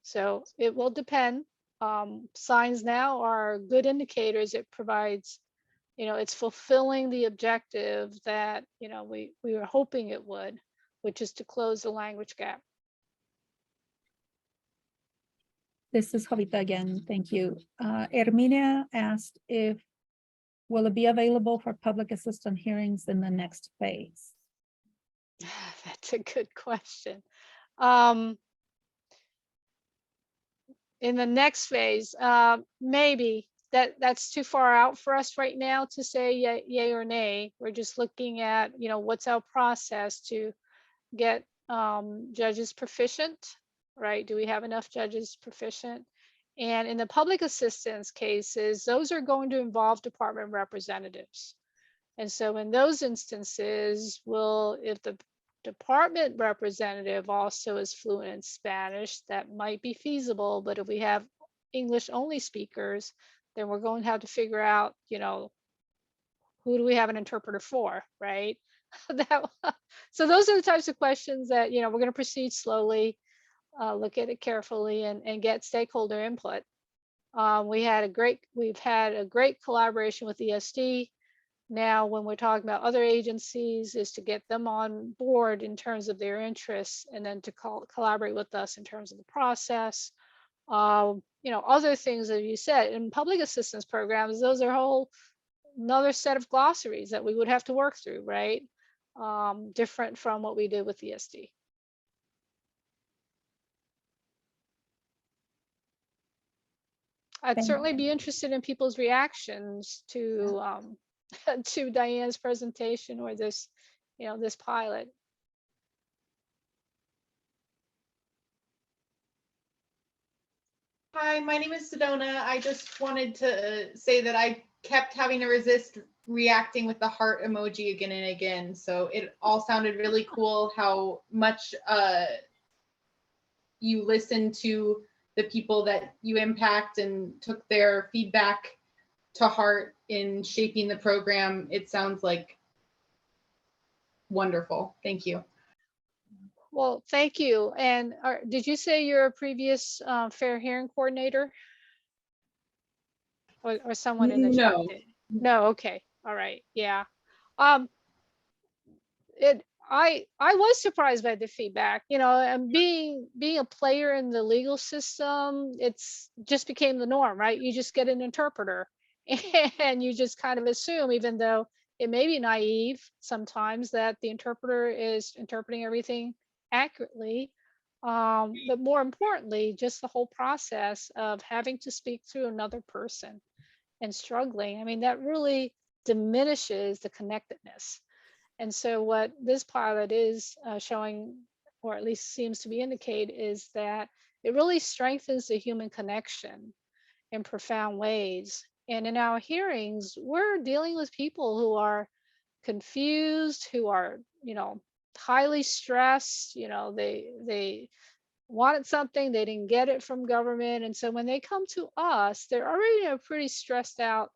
Speaker 11: So it will depend. Signs now are good indicators. It provides, it's fulfilling the objective that, we were hoping it would, which is to close the language gap.
Speaker 6: This is Jovita again. Thank you. Herminia asked will it be available for public assistant hearings in the next phase?
Speaker 11: That's a good question. In the next phase, maybe that's too far out for us right now to say yay or nay. We're just looking at, what's our process to get judges proficient, right? Do we have enough judges proficient? And in the public assistance cases, those are going to involve department representatives. And so in those instances, if the department representative also is fluent in Spanish, that might be feasible. But if we have English only speakers, then we're going to have to figure out, who do we have an interpreter for, right? So those are the types of questions that, we're going to proceed slowly, look at it carefully, and get stakeholder input. We've had a great collaboration with ESD. Now, when we're talking about other agencies, is to get them on board in terms of their interests, and then to collaborate with us in terms of the process. Other things that you said in public assistance programs, those are another set of glossaries that we would have to work through, right? Different from what we did with ESD. I'd certainly be interested in people's reactions to to Diane's presentation, or this, this pilot.
Speaker 10: Hi, my name is Sedona. I just wanted to say that I kept having to resist reacting with the heart emoji again and again. So it all sounded really cool how much you listened to the people that you impact and took their feedback to heart in shaping the program. It sounds like wonderful. Thank you.
Speaker 11: Well, thank you. And did you say you're a previous fair hearing coordinator? Or someone in the chat did? No, okay. All right. Yeah. I was surprised by the feedback, and being a player in the legal system, it's just became the norm, right? You just get an interpreter and you just kind of assume, even though it may be naive sometimes, that the interpreter is interpreting everything accurately. But more importantly, just the whole process of having to speak through another person and struggling, I mean, that really diminishes the connectedness. And so what this pilot is showing, or at least seems to be indicate, is that it really strengthens the human connection in profound ways. And in our hearings, we're dealing with people who are confused, who are, highly stressed, they wanted something, they didn't get it from government. And so when they come to us, they're already in a pretty stressed out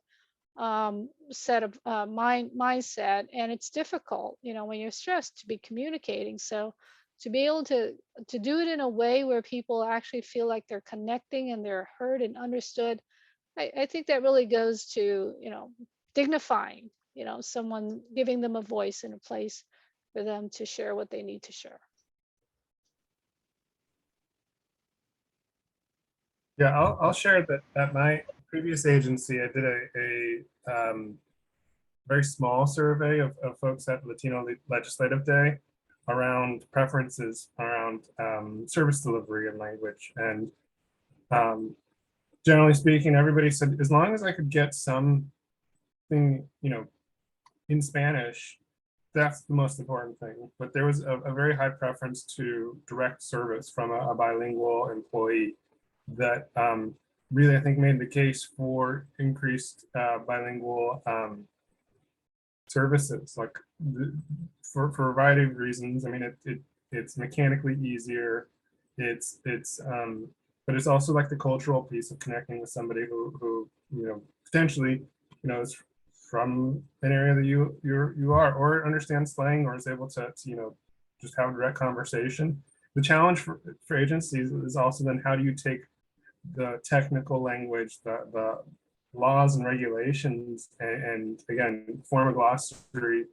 Speaker 11: set of mindset, and it's difficult, when you're stressed, to be communicating. So to be able to do it in a way where people actually feel like they're connecting and they're heard and understood, I think that really goes to, dignifying, someone, giving them a voice and a place for them to share what they need to share.
Speaker 1: Yeah, I'll share that at my previous agency, I did a very small survey of folks at Latino Legislative Day around preferences around service delivery and language. And generally speaking, everybody said, as long as I could get something, in Spanish, that's the most important thing. But there was a very high preference to direct service from a bilingual employee that really, I think, made the case for increased bilingual services, like for a variety of reasons. I mean, it's mechanically easier. But it's also like the cultural piece of connecting with somebody who potentially is from an area that you are, or understands slang, or is able to just have a direct conversation. The challenge for agencies is also then, how do you take the technical language, the laws and regulations, and again, form a glossary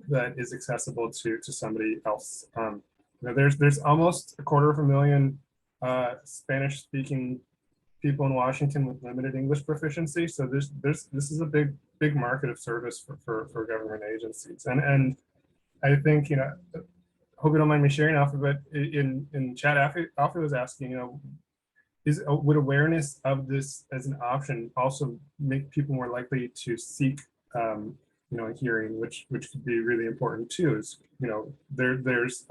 Speaker 1: that is accessible to somebody else. There's almost 250,000 Spanish-speaking people in Washington with limited English proficiency. So this is a big market of service for government agencies. And I think, hope you don't mind me sharing, Alfie, but in chat, Alfie was asking, would awareness of this as an option also make people more likely to seek a hearing, which could be really important too. Is there's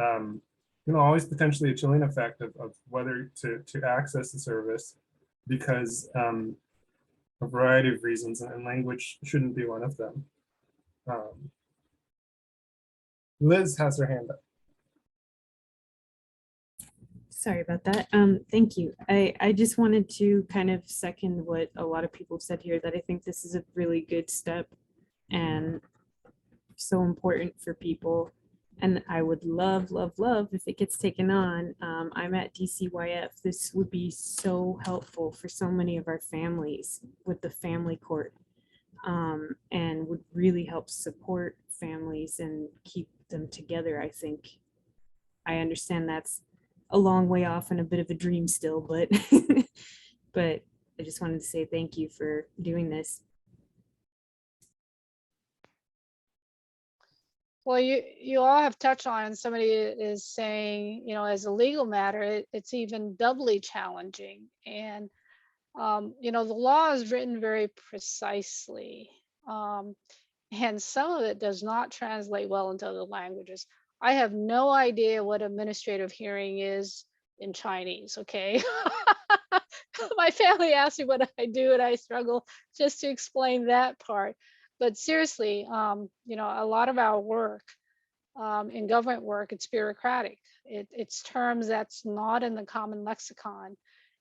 Speaker 1: always potentially a chilling effect of whether to access the service, because a variety of reasons, and language shouldn't be one of them. Liz has her hand up.
Speaker 12: Sorry about that. Thank you. I just wanted to kind of second what a lot of people have said here, that I think this is a really good step and so important for people. And I would love if it gets taken on. I'm at DCYF. This would be so helpful for so many of our families with the family court, and would really help support families and keep them together. I think, I understand that's a long way off and a bit of a dream still, but but I just wanted to say thank you for doing this.
Speaker 11: Well, you all have touched on, and somebody is saying, as a legal matter, it's even doubly challenging. And, the law is written very precisely. And some of it does not translate well into other languages. I have no idea what administrative hearing is in Chinese, okay? My family asks me what I do, and I struggle just to explain that part. But seriously, a lot of our work, in government work, it's bureaucratic. It's terms that's not in the common lexicon.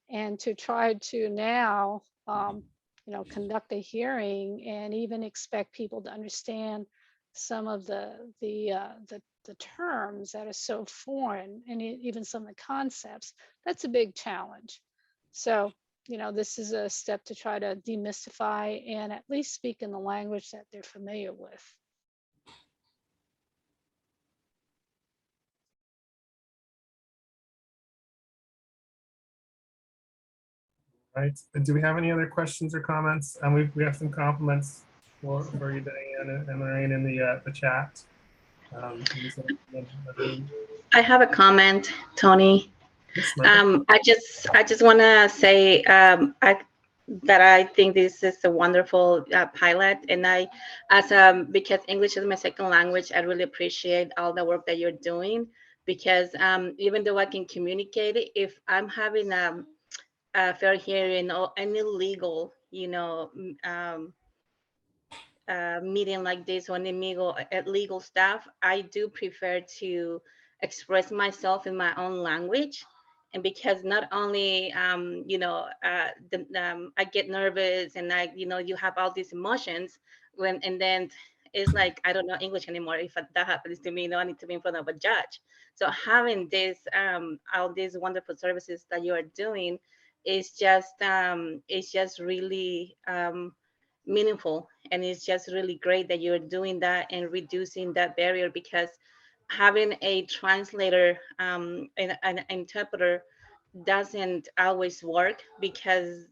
Speaker 11: And to try to now, conduct a hearing and even expect people to understand some of the terms that are so foreign, and even some of the concepts, that's a big challenge. So, this is a step to try to demystify and at least speak in the language that they're familiar with.
Speaker 1: Right. And do we have any other questions or comments? And we have some compliments for you, Diane and Lorraine, in the chat.
Speaker 4: I have a comment, Tony. I just want to say that I think this is a wonderful pilot. And I, because English is my second language, I really appreciate all the work that you're doing, because even though I can communicate, if I'm having a fair hearing or any legal, meeting like this or any legal stuff, I do prefer to express myself in my own language. And because not only, I get nervous and you have all these emotions and then it's like, I don't know English anymore. If that happens to me, I need to be in front of a judge. So having this, all these wonderful services that you are doing is just really, meaningful, and it's just really great that you're doing that and reducing that barrier, because having a translator, and an interpreter doesn't always work, because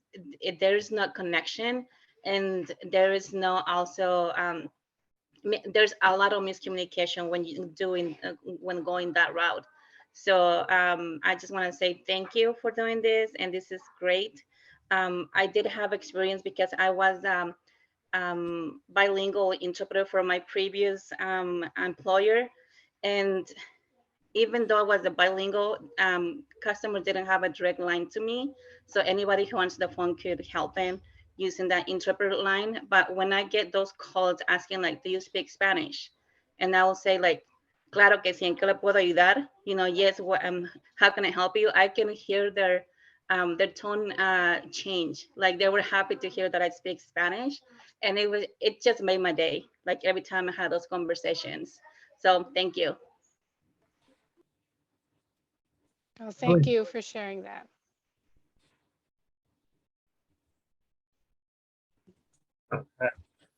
Speaker 4: there's no connection, and there is no also, there's a lot of miscommunication when you doing when going that route. So I just want to say thank you for doing this, and this is great. I did have experience because I was bilingual interpreter for my previous employer. And even though I was a bilingual, customer didn't have a direct line to me. So anybody who answered the phone could help them using that interpreter line. But when I get those calls asking like, do you speak Spanish? And I will say like, claro que sí, ¿en qué le puedo ayudar? Yes, how can I help you? I can hear their tone change. Like they were happy to hear that I speak Spanish. And it just made my day. Like every time I had those conversations. So thank you.
Speaker 11: Well, thank you for sharing that.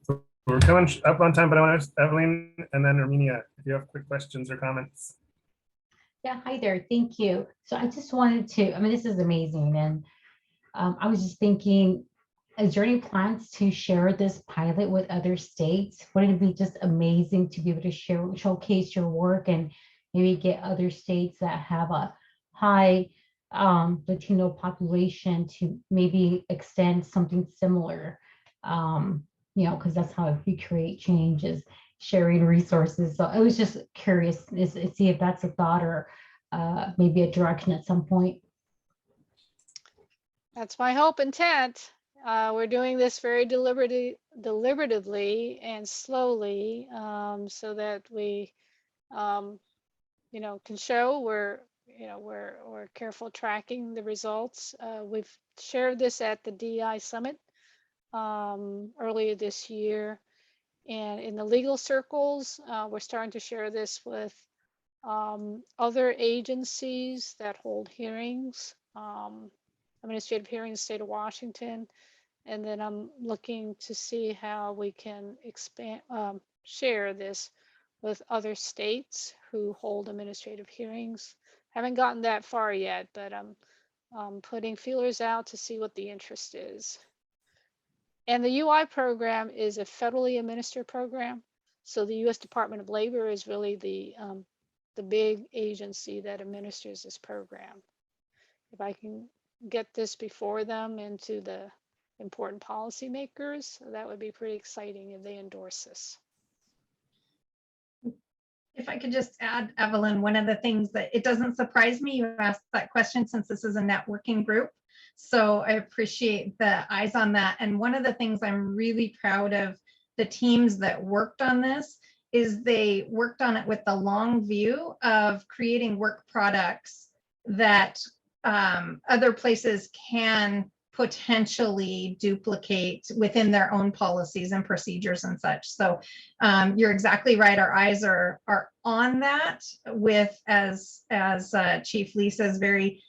Speaker 1: So we're coming up on time, but I want to ask Evelyn and then Armenia, if you have quick questions or comments.
Speaker 2: Yeah, hi there. Thank you. So I just wanted to, I mean, this is amazing. And I was just thinking, is there any plans to share this pilot with other states? Wouldn't it be just amazing to be able to showcase your work and maybe get other states that have a high Latino population to maybe extend something similar? Because that's how you create change, is sharing resources. So I was just curious, see if that's a thought or maybe a direction at some point.
Speaker 11: That's my hope intent. We're doing this very deliberatively and slowly, so that we, can show we're careful tracking the results. We've shared this at the DI Summit earlier this year, and in the legal circles, we're starting to share this with other agencies that hold hearings. Administrative hearing in the state of Washington. And then I'm looking to see how we can expand, share this with other states who hold administrative hearings. Haven't gotten that far yet, but I'm putting feelers out to see what the interest is. And the UI program is a federally administered program. So the U.S. Department of Labor is really the big agency that administers this program. If I can get this before them and to the important policymakers, that would be pretty exciting if they endorse this.
Speaker 10: If I could just add, Evelyn, one of the things that it doesn't surprise me you asked that question, since this is a networking group. So I appreciate the eyes on that. And one of the things I'm really proud of the teams that worked on this is they worked on it with the long view of creating work products that other places can potentially duplicate within their own policies and procedures and such. So you're exactly right. Our eyes are on that with, as Chief Lisa's very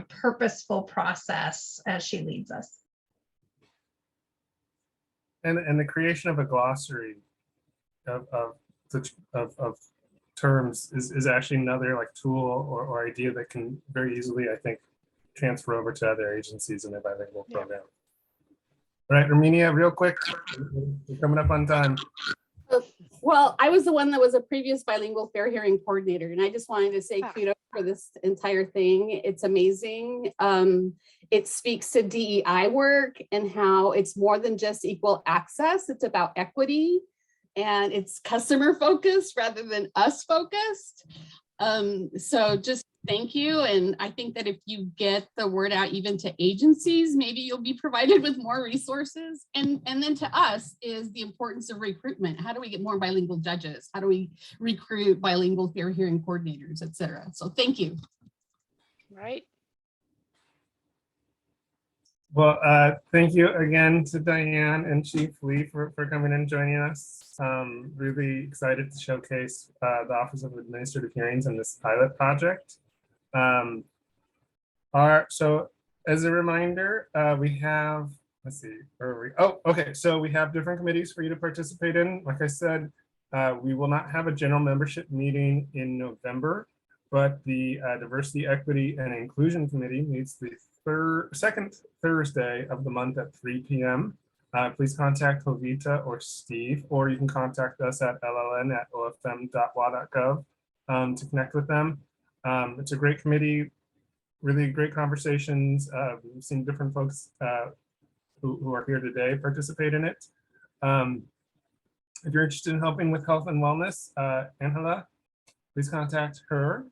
Speaker 10: purposeful process as she leads us.
Speaker 1: And the creation of a glossary of terms is actually another like tool or idea that can very easily, I think, transfer over to other agencies in a bilingual program. All right, Armenia, real quick, we're coming up on time.
Speaker 13: Well, I was the one that was a previous bilingual fair hearing coordinator, and I just wanted to say
Speaker 11: Ah.
Speaker 13: kudos for this entire thing. It's amazing. It speaks to DEI work and how it's more than just equal access. It's about equity, and it's customer focused rather than us focused. So just thank you. And I think that if you get the word out even to agencies, maybe you'll be provided with more resources. And then to us is the importance of recruitment. How do we get more bilingual judges? How do we recruit bilingual fair hearing coordinators, et cetera? So thank you.
Speaker 11: Right.
Speaker 1: Well, thank you again to Diane and Chief Lee for coming and joining us. Really excited to showcase the Office of Administrative Hearings and this pilot project. So as a reminder, we have, let's see, where are we? Oh, okay. So we have different committees for you to participate in. Like I said, we will not have a general membership meeting in November, but the Diversity, Equity, and Inclusion Committee meets the second Thursday of the month at 3 p.m. Please contact Jovita or Steve, or you can contact us at lln@ofm.wa.gov to connect with them. It's a great committee, really great conversations. We've seen different folks who are here today participate in it. If you're interested in helping with health and wellness, Angela, please contact her.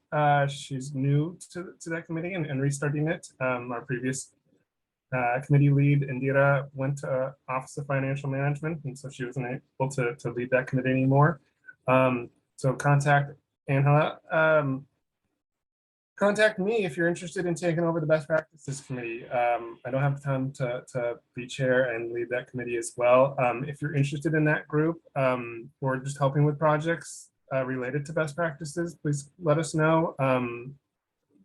Speaker 1: She's new to that committee and restarting it. Our previous committee lead, Indira, went to Office of Financial Management, and so she wasn't able to lead that committee anymore. So contact Angela. Contact me if you're interested in taking over the Best Practices Committee. I don't have time to be chair and lead that committee as well. If you're interested in that group or just helping with projects related to best practices, please let us know.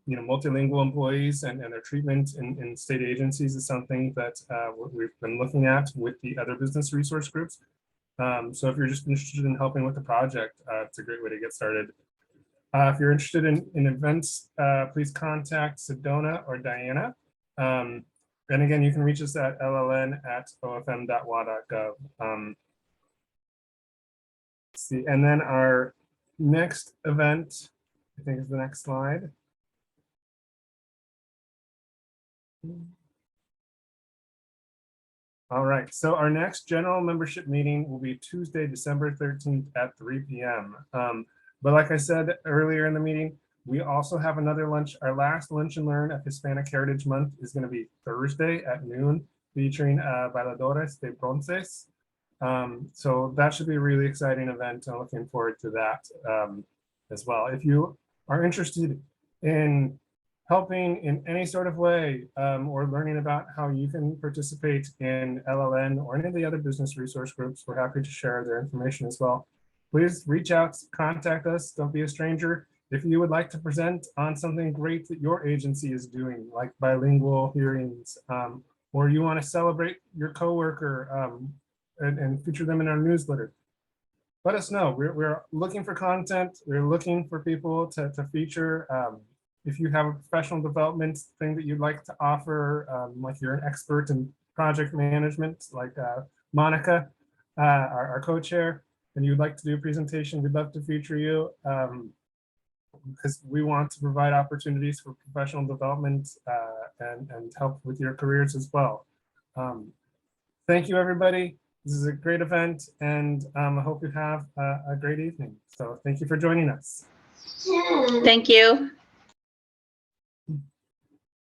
Speaker 1: Multilingual employees and their treatment in state agencies is something that we've been looking at with the other business resource groups. So if you're just interested in helping with the project, it's a great way to get started. If you're interested in events, please contact Sedona or Diana. And again, you can reach us at lln@ofm.wa.gov. See, and then our next event, I think is the next slide. All right, so our next general membership meeting will be Tuesday, December 13th at 3 p.m. But like I said earlier in the meeting, we also have another lunch. Our last Lunch and Learn of Hispanic Heritage Month is going to be Thursday at noon, featuring Bailadores de Bronces. So that should be a really exciting event. I'm looking forward to that as well. If you are interested in helping in any sort of way or learning about how you can participate in LLN or any of the other business resource groups, we're happy to share their information as well. Please reach out, contact us, don't be a stranger. If you would like to present on something great that your agency is doing, like bilingual hearings, or you want to celebrate your coworker and feature them in our newsletter, let us know. We're looking for content. We're looking for people to feature. If you have a professional development thing that you'd like to offer, like you're an expert in project management, like Monica, our co-chair, and you'd like to do a presentation, we'd love to feature you because we want to provide opportunities for professional development and help with your careers as well. Thank you, everybody. This is a great event, and I hope you have a great evening. So thank you for joining us.
Speaker 4: Thank you.